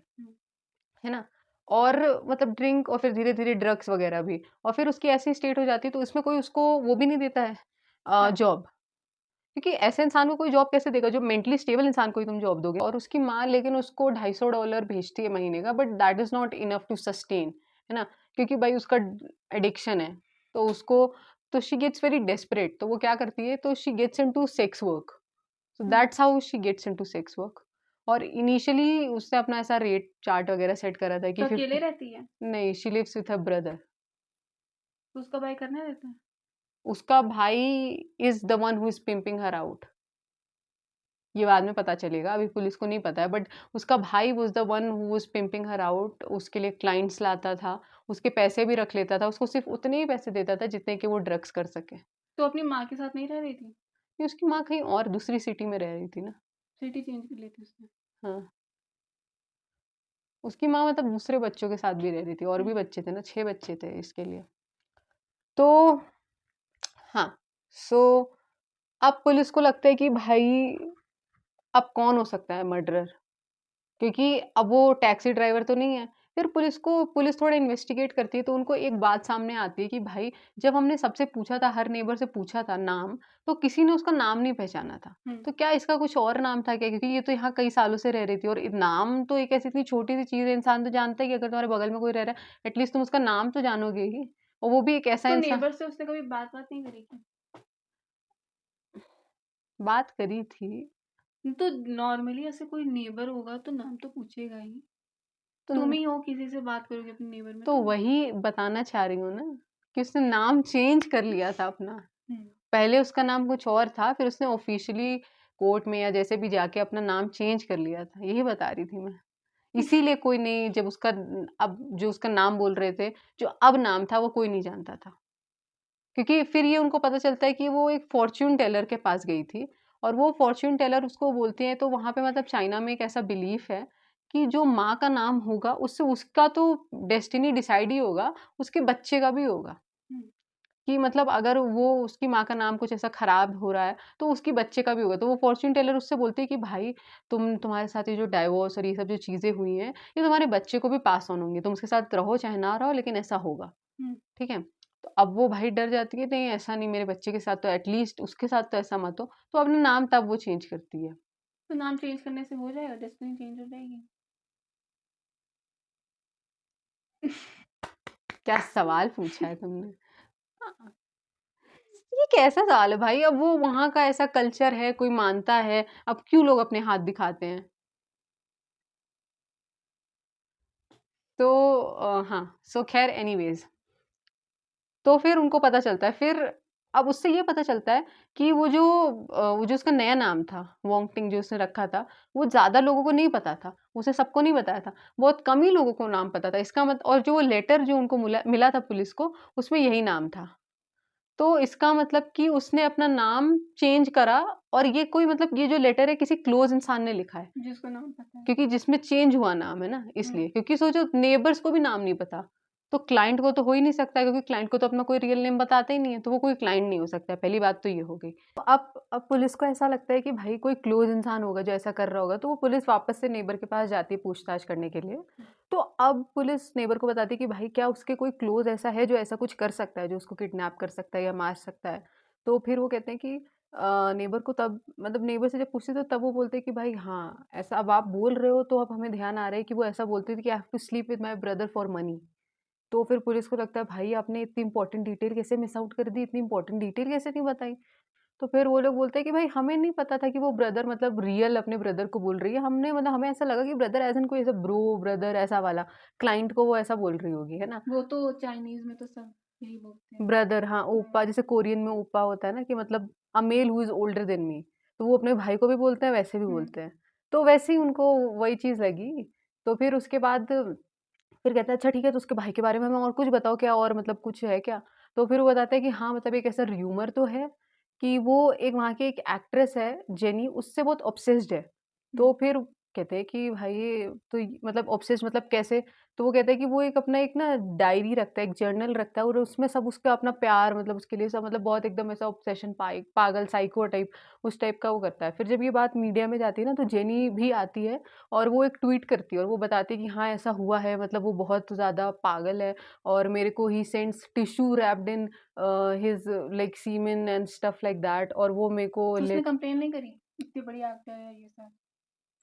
ना? और मतलब ड्रिंक और फिर धीरे-धीरे ड्रग्स वग़ैरह भी, और फिर उसकी ऐसी स्टेट हो जाती है तो इसमें कोई उसको वो भी नहीं देता है क्या? जॉब। क्योंकि ऐसे इंसान को कोई जॉब कैसे देगा, जो मेंटली स्टेबल इंसान को ही तुम जॉब दोगे। और उसकी माँ लेकिन उसको $250 भेजती है महीने का, but that is not enough to sustain, है ना? क्योंकि भाई उसका एडिक्शन है, तो उसको, तो शी गेट्स वेरी डेस्परेट, तो वो क्या करती है, तो she gets into sex work. So hmm. That's how she gets into sex work. और इनिशियली उसने अपना ऐसा रेट चार्ट वगैरह सेट करा था कि तो अकेले 50। रहती है? नहीं, she lives with her brother. तो उसका भाई करने देता है? उसका भाई is the one who is pimping her out. ये बाद में पता चलेगा, अभी पुलिस को नहीं पता है, बट उसका भाई was the one who was pimping her out, उसके लिए क्लाइंट्स लाता था, उसके पैसे भी रख लेता था, उसको सिर्फ़ उतने ही पैसे देता था जितने कि वो ड्रग्स कर सके। तो अपनी माँ के साथ नहीं रह रही थी? ये उसकी माँ कहीं और दूसरी सिटी में रह रही थी ना। सिटी चेंज कर ली थी उसने? हाँ, उसकी माँ मतलब दूसरे बच्चों के साथ भी रह रही थी, और भी हुँ। बच्चे थे ना, 6 बच्चे थे इसके लिए। तो हाँ, सो अब पुलिस को लगता है कि भाई अब कौन हो सकता है मर्डरर? क्योंकि अब वो टैक्सी ड्राइवर तो नहीं है। फिर पुलिस थोड़ा इन्वेस्टिगेट करती है, तो उनको एक बात सामने आती है कि भाई जब हमने सबसे पूछा था, हर नेबर से पूछा था नाम, तो किसी ने उसका नाम नहीं पहचाना था। हुँ। तो क्या इसका कुछ और नाम था क्या? क्योंकि ये तो यहाँ कई सालों से रह रही थी, और नाम तो एक ऐसी इतनी छोटी-सी चीज़ है, इंसान तो जानता है कि अगर तुम्हारे बगल में कोई रह रहा है, एटलीस्ट तुम उसका नाम तो जानोगे ही। और वो भी एक ऐसा तो इंसान। नेबर से उसने कभी बात-वात नहीं करी क्या? बात करी थी। तो नॉर्मली ऐसे कोई नेबर होगा तो नाम तो पूछेगा ही। तो तुम ही हो किसी से बात करोगे अपने नेबर में तो तो। वही बताना चाह रही हूँ ना, कि उसने नाम चेंज कर लिया था अपना। हुँ। पहले उसका नाम कुछ और था, फिर उसने ऑफ़िशियली कोर्ट में या जैसे भी जाके अपना नाम चेंज कर लिया था, यही बता रही थी मैं। इसीलिए कोई नहीं, जब उसका अब जो उसका नाम बोल रहे थे, जो अब नाम था वो कोई नहीं जानता था। क्योंकि फिर ये उनको पता चलता है कि वो एक फॉर्च्यून टेलर के पास गई थी, और वो फॉर्च्यून टेलर उसको बोलती हैं, तो वहाँ पे मतलब चाइना में एक ऐसा बिलीफ है कि जो माँ का नाम होगा उससे उसका तो डेस्टिनी डिसाइड ही होगा, उसके बच्चे का भी होगा। हुँ। कि मतलब अगर वो उसकी माँ का नाम कुछ ऐसा खराब हो रहा है, तो उसकी बच्चे का भी होगा। तो वो फॉर्च्यून टेलर उससे बोलती है कि भाई तुम्हारे साथ ये जो डाइवोर्स और ये सब जो चीज़ें हुई हैं, ये तुम्हारे बच्चे को भी पास ऑन होंगी। तुम उसके साथ रहो चाहे ना रहो, लेकिन ऐसा होगा। हुँ। ठीक है? तो अब वो भाई डर जाती है, नहीं ऐसा नहीं, मेरे बच्चे के साथ तो एटलीस्ट उसके साथ तो ऐसा मत हो। तो अपना नाम तब वो चेंज करती है। तो नाम चेंज करने से हो जाएगा? डेस्टिनी चेंज हो जाएगी? क्या सवाल पूछा है तुमने? अ, ये कैसा सवाल है भाई? अब वो वहाँ का ऐसा कल्चर है, कोई मानता है, अब क्यों लोग अपने हाथ दिखाते हैं? तो हाँ, सो ख़ैर एनीवेज़, तो फिर उनको पता चलता है, फिर अब उससे ये पता चलता है कि वो जो उसका नया नाम था, वोंगटिंग जो उसने रखा था, वो ज़्यादा लोगों को नहीं पता था, उसने सबको नहीं बताया था, बहुत कम ही लोगों को नाम पता था। इसका मत और जो वो लेटर जो उनको मिला मिला था पुलिस को, उसमें यही नाम था। तो इसका मतलब कि उसने अपना नाम चेंज करा, और ये कोई मतलब ये जो लेटर है किसी क्लोज़ इंसान ने लिखा है। जिसको नाम पता है। क्योंकि जिसमें चेंज हुआ नाम है ना, हुँ। इसलिए, क्योंकि सोचो नेबर्स को भी नाम नहीं पता, तो क्लाइंट को तो हो ही नहीं सकता, क्योंकि क्लाइंट को तो अपना कोई रियल नेम बताते ही नहीं है, तो वो कोई क्लाइंट नहीं हो सकता है, पहली बात तो ये हो गई। तो अब पुलिस को ऐसा लगता है कि भाई कोई क्लोज इंसान होगा जो ऐसा कर रहा होगा, तो वो पुलिस वापस से नेबर के पास जाती है पूछताछ करने के लिए। तो अब पुलिस नेबर को बताती है कि भाई क्या उसके कोई क्लोज ऐसा है जो ऐसा कुछ कर सकता है, जो उसको किडनैप कर सकता है या मार सकता है। तो फिर वो कहते हैं कि नेबर को तब मतलब नेबर से जब पूछते तो तब वो बोलते हैं कि भाई हाँ, ऐसा अब आप बोल रहे हो तो अब हमें ध्यान आ रहा है कि वो ऐसा बोलती थी कि I have to sleep with my brother for money. तो फिर पुलिस को लगता है भाई आपने इतनी इंपॉर्टेंट डिटेल कैसे मिस आउट कर दी, इतनी इंपॉर्टेंट डिटेल कैसे नहीं बताई? तो फिर वो लोग बोलते हैं कि भाई हमें नहीं पता था कि वो ब्रदर मतलब रियल अपने ब्रदर को बोल रही है। हमने मतलब हमें ऐसा लगा कि ब्रदर एज़ इन कोई ऐसा ब्रो ब्रदर ऐसा वाला, क्लाइंट को वो ऐसा बोल रही होगी, है ना? वो तो चाइनीज़ में तो सब यही बोलते हैं। ब्रदर हाँ, ओप्पा, हाँ। जैसे कोरियन में ओप्पा होता है ना कि मतलब a male who is older than me, तो वो अपने भाई को भी बोलते हैं, वैसे भी हुँ। बोलते हैं। तो वैसे ही उनको वही चीज़ लगी तो फिर उसके बाद फिर कहता है अच्छा ठीक है, तो उसके भाई के बारे में हमें और कुछ बताओ, क्या और मतलब कुछ है क्या? तो फिर वो बताता है कि हाँ, मतलब एक ऐसा र्यूमर तो है कि वो एक वहाँ की एक एक्ट्रेस है जेनी, उससे बहुत ऑब्सेस्ड है। हुँ। तो फिर कहते हैं कि भाई तो मतलब ऑब्सेस्ड मतलब कैसे? तो वो कहता है कि वो एक अपना एक ना डायरी रखता है, एक जर्नल रखता है और उसमें सब उसका अपना प्यार मतलब उसके लिए सब मतलब बहुत एकदम ऐसा ऑब्सेशन पागल साइको टाइप उस टाइप का वो करता है। फिर जब ये बात मीडिया में जाती है ना, तो जेनी भी आती है और वो एक ट्वीट करती है और वो बताती है कि हाँ, ऐसा हुआ है, मतलब वो बहुत ज़्यादा पागल है और मेरे को ही sends tissue wrapped in his like semen and stuff like that, और वो मेरे को तो उसने लेट कंप्लेन नहीं करी? इतनी बड़ी एक्टर है ये सब,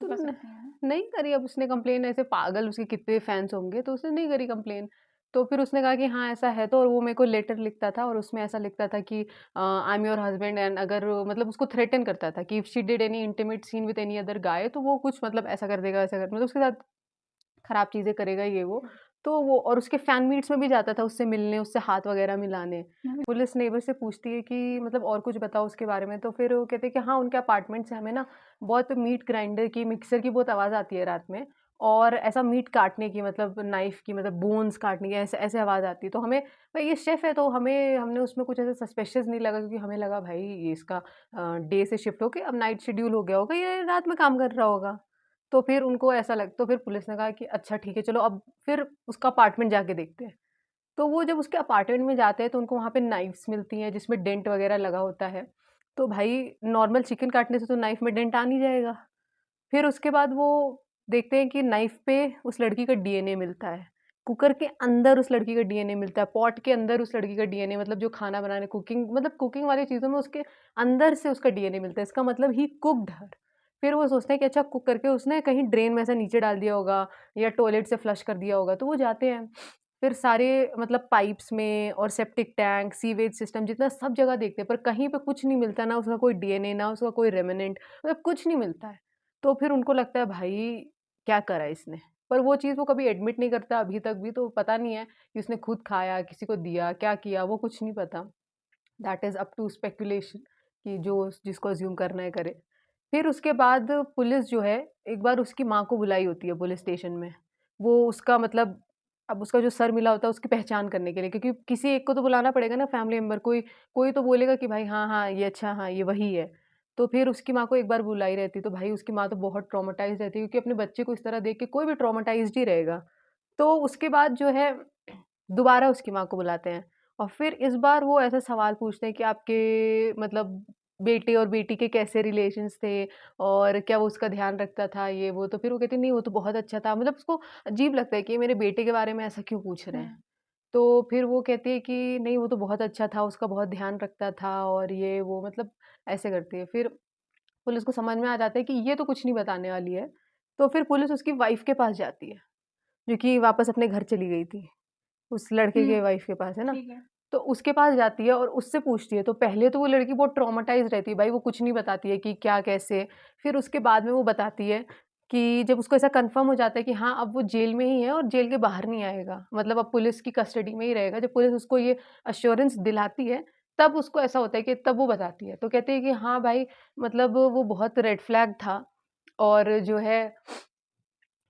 तो तो कर सकती है ना? नहीं करी। अब उसने कंप्लेन, ऐसे पागल उसके कितने फैंस होंगे, तो उसने नहीं करी कंप्लेन। तो फिर उसने कहा कि हाँ, ऐसा है तो, और वो मेरे को लेटर लिखता था और उसमें ऐसा लिखता था कि I am your husband, and अगर मतलब उसको थ्रेटन करता था कि if she did any intimate scene with any other guy, तो वो कुछ मतलब ऐसा कर देगा, ऐसा कर मतलब उसके साथ खराब चीज़ें करेगा ये वो। हुँ, तो वो और उसके फैन मीट्स में भी जाता था उससे मिलने, उससे हाथ वगैरह मिलाने। हुँ, पुलिस नेबर से पूछती है कि मतलब और कुछ बताओ उसके बारे में, तो फिर वो कहते हैं कि हाँ, उनके अपार्टमेंट से हमें ना बहुत मीट ग्राइंडर की, मिक्सर की बहुत आवाज़ आती है रात में, और ऐसा मीट काटने की मतलब नाइफ़ की मतलब बोन्स काटने की ऐसे ऐसे आवाज़ आती है। तो हमें भाई ये शेफ़ है, तो हमने उसमें कुछ ऐसा सस्पिशियस नहीं लगा, क्योंकि हमें लगा भाई ये इसका डे से शिफ्ट होके अब नाइट शेड्यूल हो गया होगा, ये रात में काम कर रहा होगा। तो फिर उनको ऐसा लग तो फिर पुलिस ने कहा कि अच्छा ठीक है, चलो अब फिर उसका अपार्टमेंट जाके देखते हैं। तो वो जब उसके अपार्टमेंट में जाते हैं तो उनको वहाँ पे नाइफ्स मिलती हैं जिसमें डेंट वगैरह लगा होता है। तो भाई नॉर्मल चिकन काटने से तो नाइफ में डेंट आ नहीं जाएगा। फिर उसके बाद वो देखते हैं कि नाइफ पे उस लड़की का डीएनए मिलता है। कुकर के अंदर उस लड़की का डीएनए मिलता है, पॉट के अंदर उस लड़की का डीएनए, मतलब जो खाना बनाने कुकिंग मतलब कुकिंग वाली चीज़ों में उसके अंदर से उसका डीएनए मिलता है। इसका मतलब ही कुक्ड हर। फिर वो सोचते हैं कि अच्छा कुक करके उसने कहीं ड्रेन में ऐसा नीचे डाल दिया होगा या टॉयलेट से फ्लश कर दिया होगा। तो वो जाते हैं, फिर सारे मतलब पाइप्स में और सेप्टिक टैंक, सीवेज सिस्टम जितना सब जगह देखते हैं, पर कहीं पे कुछ नहीं मिलता, ना उसका कोई डीएनए, ना उसका कोई रेमिनेंट, मतलब कुछ नहीं मिलता है। तो फिर उनको लगता है भाई क्या करा इसने? पर वो चीज़ वो कभी एडमिट नहीं करता अभी तक भी, तो पता नहीं है कि उसने खुद खाया, किसी को दिया, क्या किया, वो कुछ नहीं पता। That is up to speculation कि जो जिसको अज़्यूम करना है करे। फिर उसके बाद पुलिस जो है, एक बार उसकी माँ को बुलाई होती है पुलिस स्टेशन में। वो उसका मतलब अब उसका जो सर मिला होता है उसकी पहचान करने के लिए, क्योंकि किसी एक को तो बुलाना पड़ेगा ना फैमिली मेंबर, कोई कोई तो बोलेगा कि भाई हाँ, हाँ, ये अच्छा हाँ, ये वही है। तो फिर उसकी माँ को एक बार बुलाई रहती है, तो भाई उसकी माँ तो बहुत ट्रॉमाटाइज़ रहती है, क्योंकि अपने बच्चे को इस तरह देख के कोई भी ट्रॉमाटाइज़्ड ही रहेगा। तो उसके बाद जो है दोबारा उसकी माँ को बुलाते हैं और फिर इस बार वो ऐसा सवाल पूछते हैं कि आपके मतलब बेटे और बेटी के कैसे रिलेशंस थे और क्या वो उसका ध्यान रखता था ये वो। तो फिर वो कहती नहीं, वो तो बहुत अच्छा था, मतलब उसको अजीब लगता है कि ये मेरे बेटे के बारे में ऐसा क्यों पूछ रहे हुँ। हैं। तो फिर वो कहती है कि नहीं, वो तो बहुत अच्छा था, उसका बहुत ध्यान रखता था और ये वो मतलब ऐसे करती है। फिर पुलिस को समझ में आ जाता है कि ये तो कुछ नहीं बताने वाली है। तो फिर पुलिस उसकी वाइफ़ के पास जाती है, जो कि वापस अपने घर चली गई थी। उस लड़के हुँ, के वाइफ़ के पास, है ना? ठीक है। तो उसके पास जाती है और उससे पूछती है, तो पहले तो वो लड़की बहुत ट्रॉमाटाइज़ रहती है, भाई वो कुछ नहीं बताती है कि क्या कैसे। फिर उसके बाद में वो बताती है कि जब उसको ऐसा कन्फर्म हो जाता है कि हाँ, अब वो जेल में ही है और जेल के बाहर नहीं आएगा, मतलब अब पुलिस की कस्टडी में ही रहेगा। जब पुलिस उसको ये एश्योरेंस दिलाती है, तब उसको ऐसा होता है कि तब वो बताती है। तो कहती है कि हाँ भाई, मतलब वो बहुत रेड फ्लैग था और जो है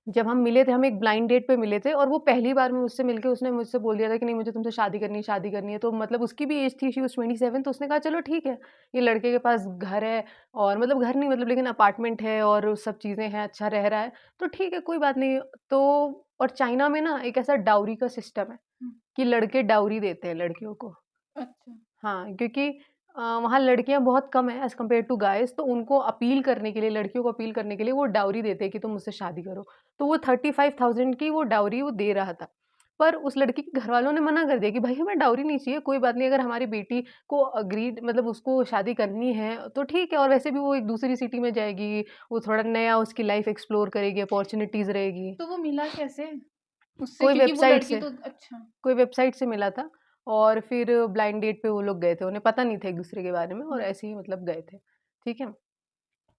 जब हम मिले थे, हम एक ब्लाइंड डेट पे मिले थे और वो पहली बार में मुझसे मिलके उसने मुझसे बोल दिया था कि नहीं, मुझे तुमसे शादी करनी है, शादी करनी है। तो मतलब उसकी भी एज थी, शी वाज़ 27, तो उसने कहा चलो ठीक है, ये लड़के के पास घर है और मतलब घर नहीं मतलब लेकिन अपार्टमेंट है और सब चीज़ें हैं, अच्छा रह रहा है, तो ठीक है, कोई बात नहीं। तो और चाइना में ना एक ऐसा डाउरी का सिस्टम है हुँ, कि लड़के डाउरी देते हैं लड़कियों को। अच्छा। हाँ, क्योंकि वहाँ लड़कियाँ बहुत कम हैं एज़ कम्पेयर टू गाइज़, तो उनको अपील करने के लिए, लड़कियों को अपील करने के लिए वो डाउरी देते हैं कि तुम मुझसे शादी करो। तो वो 35,000 की वो डाउरी वो दे रहा था। पर उस लड़की के घरवालों ने मना कर दिया कि भाई हमें डाउरी नहीं चाहिए, कोई बात नहीं, अगर हमारी बेटी को एग्रीड मतलब उसको शादी करनी है तो ठीक है, और वैसे भी वो एक दूसरी सिटी में जाएगी, वो थोड़ा नया उसकी लाइफ़ एक्सप्लोर करेगी, अपॉर्च्युनिटीज़ रहेगी। तो वो मिला कैसे उससे? कोई क्योंकि वो वेबसाइट लड़की से तो अच्छा। कोई वेबसाइट से मिला था और फिर ब्लाइंड डेट पे वो लोग गए थे। उन्हें पता नहीं था एक-दूसरे के बारे में और हुँ, ऐसे ही मतलब गए थे। ठीक है?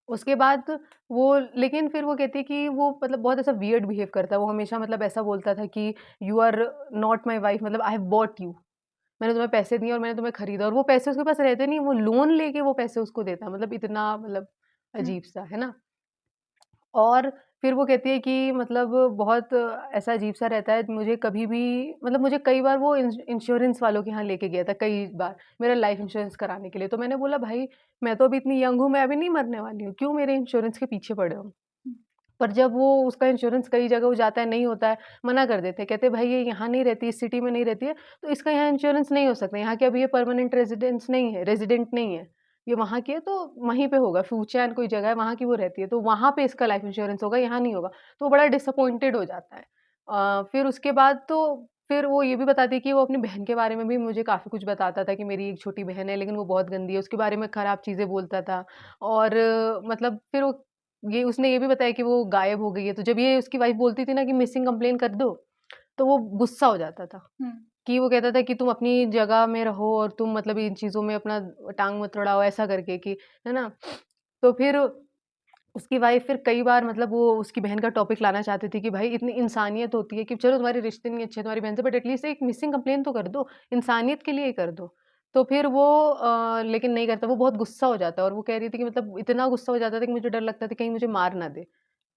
उसके बाद वो लेकिन फिर वो कहती है कि वो मतलब बहुत ऐसा वियर्ड बिहेव करता है। वो हमेशा मतलब ऐसा बोलता था कि you are not my wife, मतलब आई हैव बॉट यू। मैंने तुम्हें पैसे दिए और मैंने तुम्हें खरीदा, और वो पैसे उसके पास रहते नहीं, वो लोन लेके वो पैसे उसको देता है। मतलब इतना मतलब हुँ, अजीब-सा, है ना? और फिर वो कहती है कि मतलब बहुत ऐसा अजीब-सा रहता है, मुझे कभी भी मतलब मुझे कई बार वो इंश्योरेंस वालों के यहाँ लेके गया था, कई बार, मेरा लाइफ इंश्योरेंस कराने के लिए। तो मैंने बोला, "भाई, मैं तो अभी इतनी यंग हूँ, मैं अभी नहीं मरने वाली हूँ, क्यों मेरे इंश्योरेंस के पीछे पड़े हो?" हुँ, पर जब वो उसका इंश्योरेंस कई जगह हो जाता है, नहीं होता है, मना कर देते हैं। कहते हैं, "भाई, ये यहाँ नहीं रहती, इस सिटी में नहीं रहती है, तो इसका यहाँ इंश्योरेंस नहीं हो सकता। यहाँ की अभी ये परमानेंट रेज़िडेंस नहीं है रेज़िडेंट नहीं है। ये वहाँ की है, तो वहीं पे होगा। फूचैन कोई जगह है, वहाँ की वो रहती है, तो वहाँ पे इसका लाइफ़ इंश्योरेंस होगा, यहाँ नहीं होगा।" तो वो बड़ा डिसअपॉइंटेड हो जाता है। फिर उसके बाद तो फिर वो ये भी बताती है कि वो अपनी बहन के बारे में भी मुझे काफ़ी कुछ बताता था कि मेरी एक छोटी बहन है, लेकिन वो बहुत गंदी है। उसके बारे में खराब चीज़ें बोलता था और मतलब फिर वो ये उसने ये भी बताया कि वो गायब हो गई है, तो जब ये उसकी वाइफ़ बोलती थी ना कि मिसिंग कंप्लेन कर दो, तो वो गुस्सा हो जाता था, हुँ, कि वो कहता था कि तुम अपनी जगह में रहो और तुम मतलब इन चीज़ों में अपना टाँग मत अड़ाओ ऐसा करके कि है ना? तो फिर उसकी वाइफ़ फिर कई बार मतलब वो उसकी बहन का टॉपिक लाना चाहती थी कि भाई इतनी इंसानियत होती है कि चलो तुम्हारे रिश्ते नहीं अच्छे तुम्हारी बहन से बट एटलीस्ट एक मिसिंग कंप्लेन तो कर दो, इंसानियत के लिए ही कर दो। तो फिर वो लेकिन नहीं करता, वो बहुत गुस्सा हो जाता है और वो कह रही थी कि मतलब इतना गुस्सा हो जाता था कि मुझे डर लगता था कहीं मुझे मार ना दे।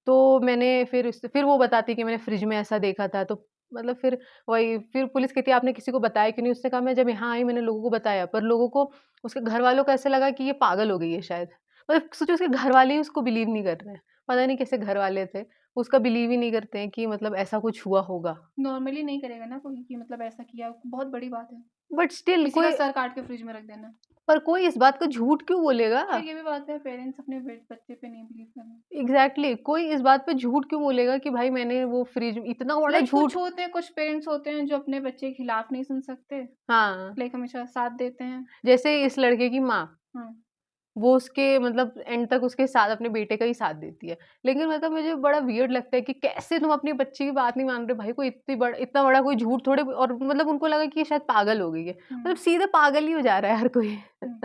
तो मैंने फिर वो बताती कि मैंने फ्रिज में ऐसा देखा था तो मतलब फिर वही फिर पुलिस कहती है आपने किसी को बताया क्यों नहीं? उसने कहा मैं जब यहाँ आई मैंने लोगों को बताया पर लोगों को उसके घरवालों को ऐसा लगा कि ये पागल हो गई है शायद। मतलब सोचो उसके घरवाले ही उसको बिलीव नहीं कर रहे हैं। पता नहीं कैसे घरवाले थे, उसका बिलीव ही नहीं करते हैं कि मतलब ऐसा कुछ हुआ होगा। नॉर्मली नहीं करेगा ना कोई कि मतलब ऐसा किया, बहुत बड़ी बात है। बट स्टिल किसी का कोई सर काट के फ्रिज में रख देना। कोई इस बात को झूठ क्यों बोलेगा? खैर ये भी बात है, पेरेंट्स अपने बच्चे पे नहीं बिलीव कर रहे। एग्ज़ैक्टली कोई इस बात पे झूठ क्यों बोलेगा कि भाई मैंने वो फ्रिज इतना बड़ा लाइक कुछ झूठ। होते हैं, कुछ पेरेंट्स होते हैं जो अपने बच्चे के खिलाफ नहीं सुन सकते, हाँ, लाइक हमेशा साथ देते हैं। जैसे इस लड़के की माँ हाँ, वो उसके मतलब एंड तक उसके साथ अपने बेटे का ही साथ देती है। लेकिन मतलब मुझे बड़ा वियर्ड लगता है कि कैसे तुम अपनी बच्ची की बात नहीं मान रहे भाई कोई इतना बड़ा कोई झूठ थोड़े और मतलब उनको लगा कि ये शायद पागल हो गई है। हुँ, मतलब सीधे पागल ही हो जा रहा है हर कोई। हुँ,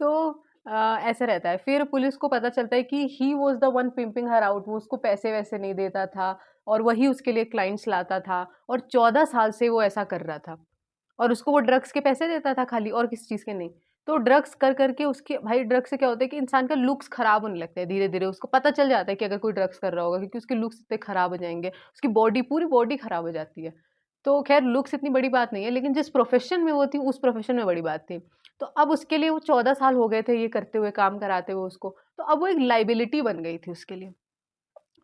तो ऐसा रहता है। फिर पुलिस को पता चलता है कि he was the one pimping her out वो उसको पैसे-वैसे नहीं देता था और वही उसके लिए क्लाइंट्स लाता था और 14 साल से वो ऐसा कर रहा था। और उसको वो ड्रग्स के पैसे देता था खाली और किसी चीज़ के नहीं। तो ड्रग्स कर के उसके भाई ड्रग्स से क्या होता है कि इंसान का लुक्स खराब होने लगता है धीरे-धीरे, उसको पता चल जाता है कि अगर कोई ड्रग्स कर रहा होगा क्योंकि उसके लुक्स इतने खराब हो जाएँगे, उसकी बॉडी पूरी बॉडी खराब हो जाती है। तो ख़ैर लुक्स इतनी बड़ी बात नहीं है, लेकिन जिस प्रोफ़ेशन में वो थी, उस प्रोफ़ेशन में बड़ी बात थी। तो अब उसके लिए वो 14 साल हो गए थे ये करते हुए, काम कराते हुए उसको, तो अब वो एक लायबिलिटी बन गई थी उसके लिए।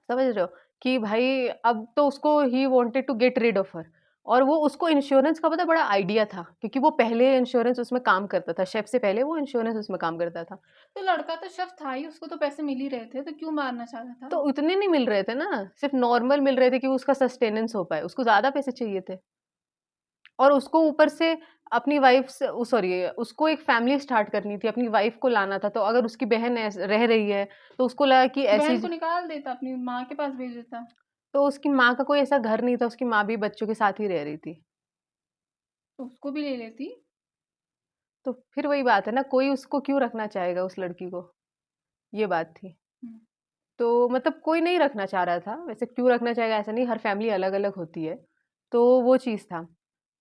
समझ रहे हो? कि भाई अब तो उसको ही wanted to get rid of her और वो उसको इंश्योरेंस का पता है बड़ा आइडिया था क्योंकि वो पहले इंश्योरेंस उसमें काम करता था, शेफ से पहले वो इंश्योरेंस उसमें काम करता था। तो लड़का तो शेफ़ था ही, उसको तो पैसे मिल ही रहे थे, तो क्यों मारना चाह रहा था? तो उतने नहीं मिल रहे थे ना, सिर्फ़ नॉर्मल मिल रहे थे कि उसका सस्टेनेंस हो पाए, उसको ज़्यादा पैसे चाहिए थे। और उसको ऊपर से अपनी वाइफ़ से सॉरी उसको एक फैमिली स्टार्ट करनी थी, अपनी वाइफ़ को लाना था, तो अगर उसकी बहन रह रही है, तो उसको लगा कि ऐसी बहन को निकाल देता, अपनी माँ के पास भेज देता, तो उसकी माँ का कोई ऐसा घर नहीं था, उसकी माँ भी बच्चों के साथ ही रह रही थी। तो उसको भी ले लेती। तो फिर वही बात है ना, कोई उसको क्यों रखना चाहेगा उस लड़की को? ये बात थी। हुँ, तो मतलब कोई नहीं रखना चाह रहा था, वैसे क्यों रखना चाहेगा ऐसा नहीं, हर फैमिली अलग-अलग होती है। तो वो चीज़ था।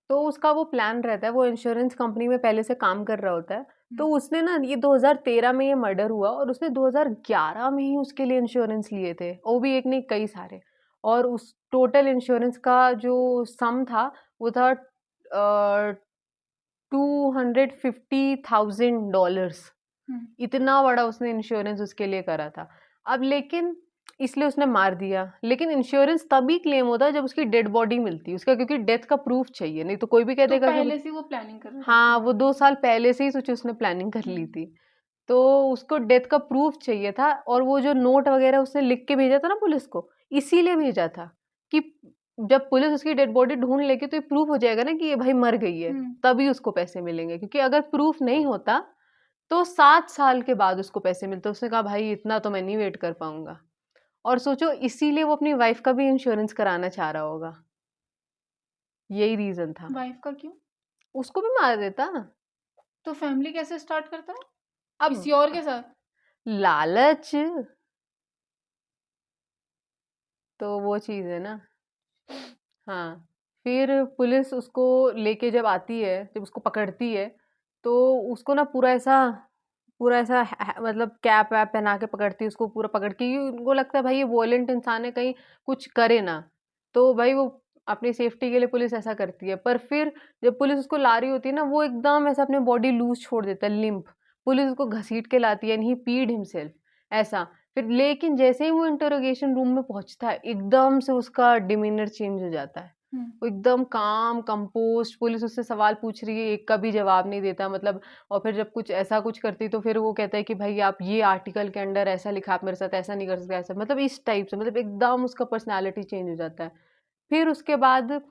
तो उसका वो प्लान रहता है, वो इंश्योरेंस कंपनी में पहले से काम कर रहा होता है। हुँ, तो उसने ना ये 2013 में ये मर्डर हुआ और उसने 2011 में ही उसके लिए इंश्योरेंस लिए थे। वो भी एक नहीं कई सारे। और उस टोटल इंश्योरेंस का जो सम था वो था $250,000 हुँ। इतना बड़ा उसने इंश्योरेंस उसके लिए करा था। अब लेकिन इसलिए उसने मार दिया, लेकिन इंश्योरेंस तभी क्लेम होता है जब उसकी डेड बॉडी मिलती है, उसका क्योंकि डेथ का प्रूफ चाहिए, नहीं तो कोई भी कह तो देगा कि पहले से ही वो प्लानिंग कर रहा था उसको हाँ, वो मारने 2 की। साल पहले से ही सोचिए उसने प्लानिंग कर ली हुँ, थी। तो उसको डेथ का प्रूफ चाहिए था और वो जो नोट वगैरह उसने लिख के भेजा था ना पुलिस को, इसीलिए भेजा था कि जब पुलिस उसकी डेड बॉडी ढूँढ लेगी तो ये प्रूफ हो जाएगा ना कि ये भाई मर गई है, हुँ। तभी उसको पैसे मिलेंगे क्योंकि अगर प्रूफ नहीं होता तो 7 साल के बाद उसको पैसे मिलते। उसने कहा भाई इतना तो मैं नहीं वेट कर पाऊँगा और सोचो इसीलिए वो अपनी वाइफ़ का भी इंश्योरेंस कराना चाह रहा होगा। यही रीज़न था। वाइफ़ का क्यों? उसको भी मार देता। तो फैमिली कैसे स्टार्ट करता है? अब किसी और के साथ? लालच तो वो चीज़ है ना। हाँ, फिर पुलिस उसको लेके जब आती है, जब उसको पकड़ती है, तो उसको ना पूरा ऐसा पूरा ऐसा मतलब कैप वैप पहना के पकड़ती है उसको, पूरा पकड़ के, ये उनको लगता है भाई ये वॉयलेंट इंसान है, कहीं कुछ करे ना। तो भाई वो अपनी सेफ्टी के लिए पुलिस ऐसा करती है, पर फिर जब पुलिस उसको ला रही होती है ना, वो एकदम ऐसा अपने बॉडी लूज छोड़ देता है, लिम्प। पुलिस उसको घसीट के लाती है, एंड ही पीड हिमसेल्फ, ऐसा। फिर लेकिन जैसे ही वो इंटरोगेशन रूम में पहुंचता है, एकदम से उसका डिमीनर चेंज हो जाता है। वो एकदम काम कंपोस्ट, पुलिस उससे सवाल पूछ रही है, एक का भी जवाब नहीं देता, मतलब। और फिर जब कुछ ऐसा कुछ करती तो फिर वो कहता है कि भाई आप ये आर्टिकल के अंडर ऐसा लिखा, आप मेरे साथ ऐसा नहीं कर सकते, ऐसा, मतलब इस टाइप से, मतलब एकदम उसका पर्सनालिटी चेंज हो जाता है। फिर उसके बाद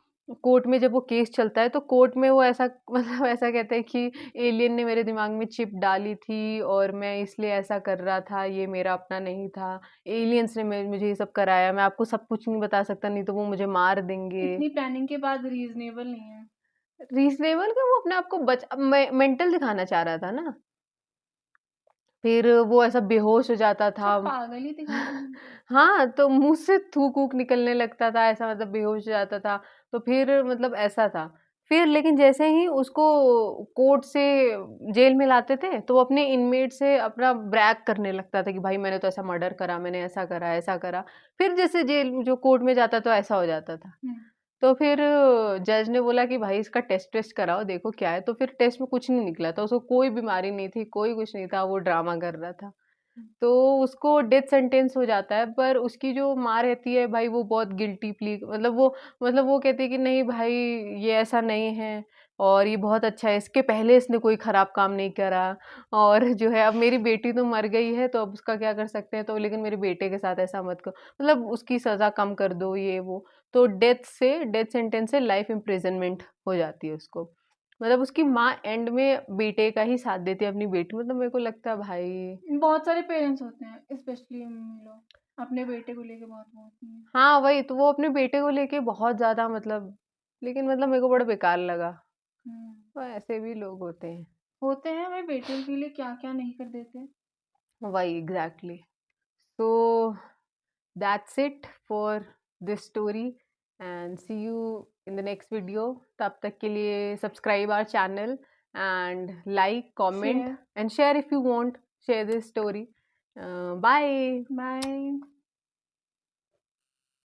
कोर्ट में जब वो केस चलता है, तो कोर्ट में वो ऐसा मतलब ऐसा कहता है कि एलियन ने मेरे दिमाग में चिप डाली थी और मैं इसलिए ऐसा कर रहा था, ये मेरा अपना नहीं था। एलियंस ने मुझे ये सब कराया, मैं आपको सब कुछ नहीं बता सकता, नहीं तो वो मुझे मार देंगे। इतनी प्लानिंग के बाद रीजनेबल नहीं है। रीजनेबल का वो अपने आप को मेंटल दिखाना चाह रहा था ना। फिर वो ऐसा बेहोश हो जाता अच्छा, था। पागल ही दिखा रहे हैं। हाँ, तो मुँह से थूक-वूक निकलने लगता था, ऐसा, मतलब बेहोश हो जाता था। तो फिर मतलब ऐसा था। फिर लेकिन जैसे ही उसको कोर्ट से जेल में लाते थे, तो वो अपने इनमेट से अपना ब्रैग करने लगता था कि भाई मैंने तो ऐसा मर्डर करा, मैंने ऐसा करा, ऐसा करा। फिर जैसे जेल जो कोर्ट में जाता तो ऐसा हो जाता था। तो फिर जज ने बोला कि भाई इसका टेस्ट वेस्ट कराओ, देखो क्या है। तो फिर टेस्ट में कुछ नहीं निकला था, उसको कोई बीमारी नहीं थी, कोई कुछ नहीं था, वो ड्रामा कर रहा था। तो उसको डेथ सेंटेंस हो जाता है, पर उसकी जो माँ रहती है भाई, वो बहुत गिल्टी प्ली, मतलब वो कहती है कि नहीं भाई, ये ऐसा नहीं है, और ये बहुत अच्छा है, इसके पहले इसने कोई खराब काम नहीं करा। और जो है, अब मेरी बेटी तो मर गई है, तो अब उसका क्या कर सकते हैं, तो लेकिन मेरे बेटे के साथ ऐसा मत करो, मतलब उसकी सजा कम कर दो, ये वो। तो डेथ सेंटेंस से लाइफ इम्प्रिजनमेंट हो जाती है उसको। मतलब उसकी माँ एंड में बेटे का ही साथ देती है, अपनी बेटी, मतलब मेरे को लगता है भाई। बहुत सारे पेरेंट्स होते हैं, स्पेशली मम्मी लोग अपने बेटे को लेके बहुत वो होती हैं। हाँ, वही तो, वो अपने बेटे को लेके बहुत ज़्यादा, मतलब, लेकिन मतलब मेरे को बड़ा बेकार लगा। हम्म, तो ऐसे भी लोग होते हैं। होते हैं भाई, बेटे के लिए क्या क्या नहीं कर देते। वही exactly. So that's it for this story, and see you in the next video. तब तक के लिए subscribe our channel, and like, comment share. And share if you want, share this story. Bye. Bye.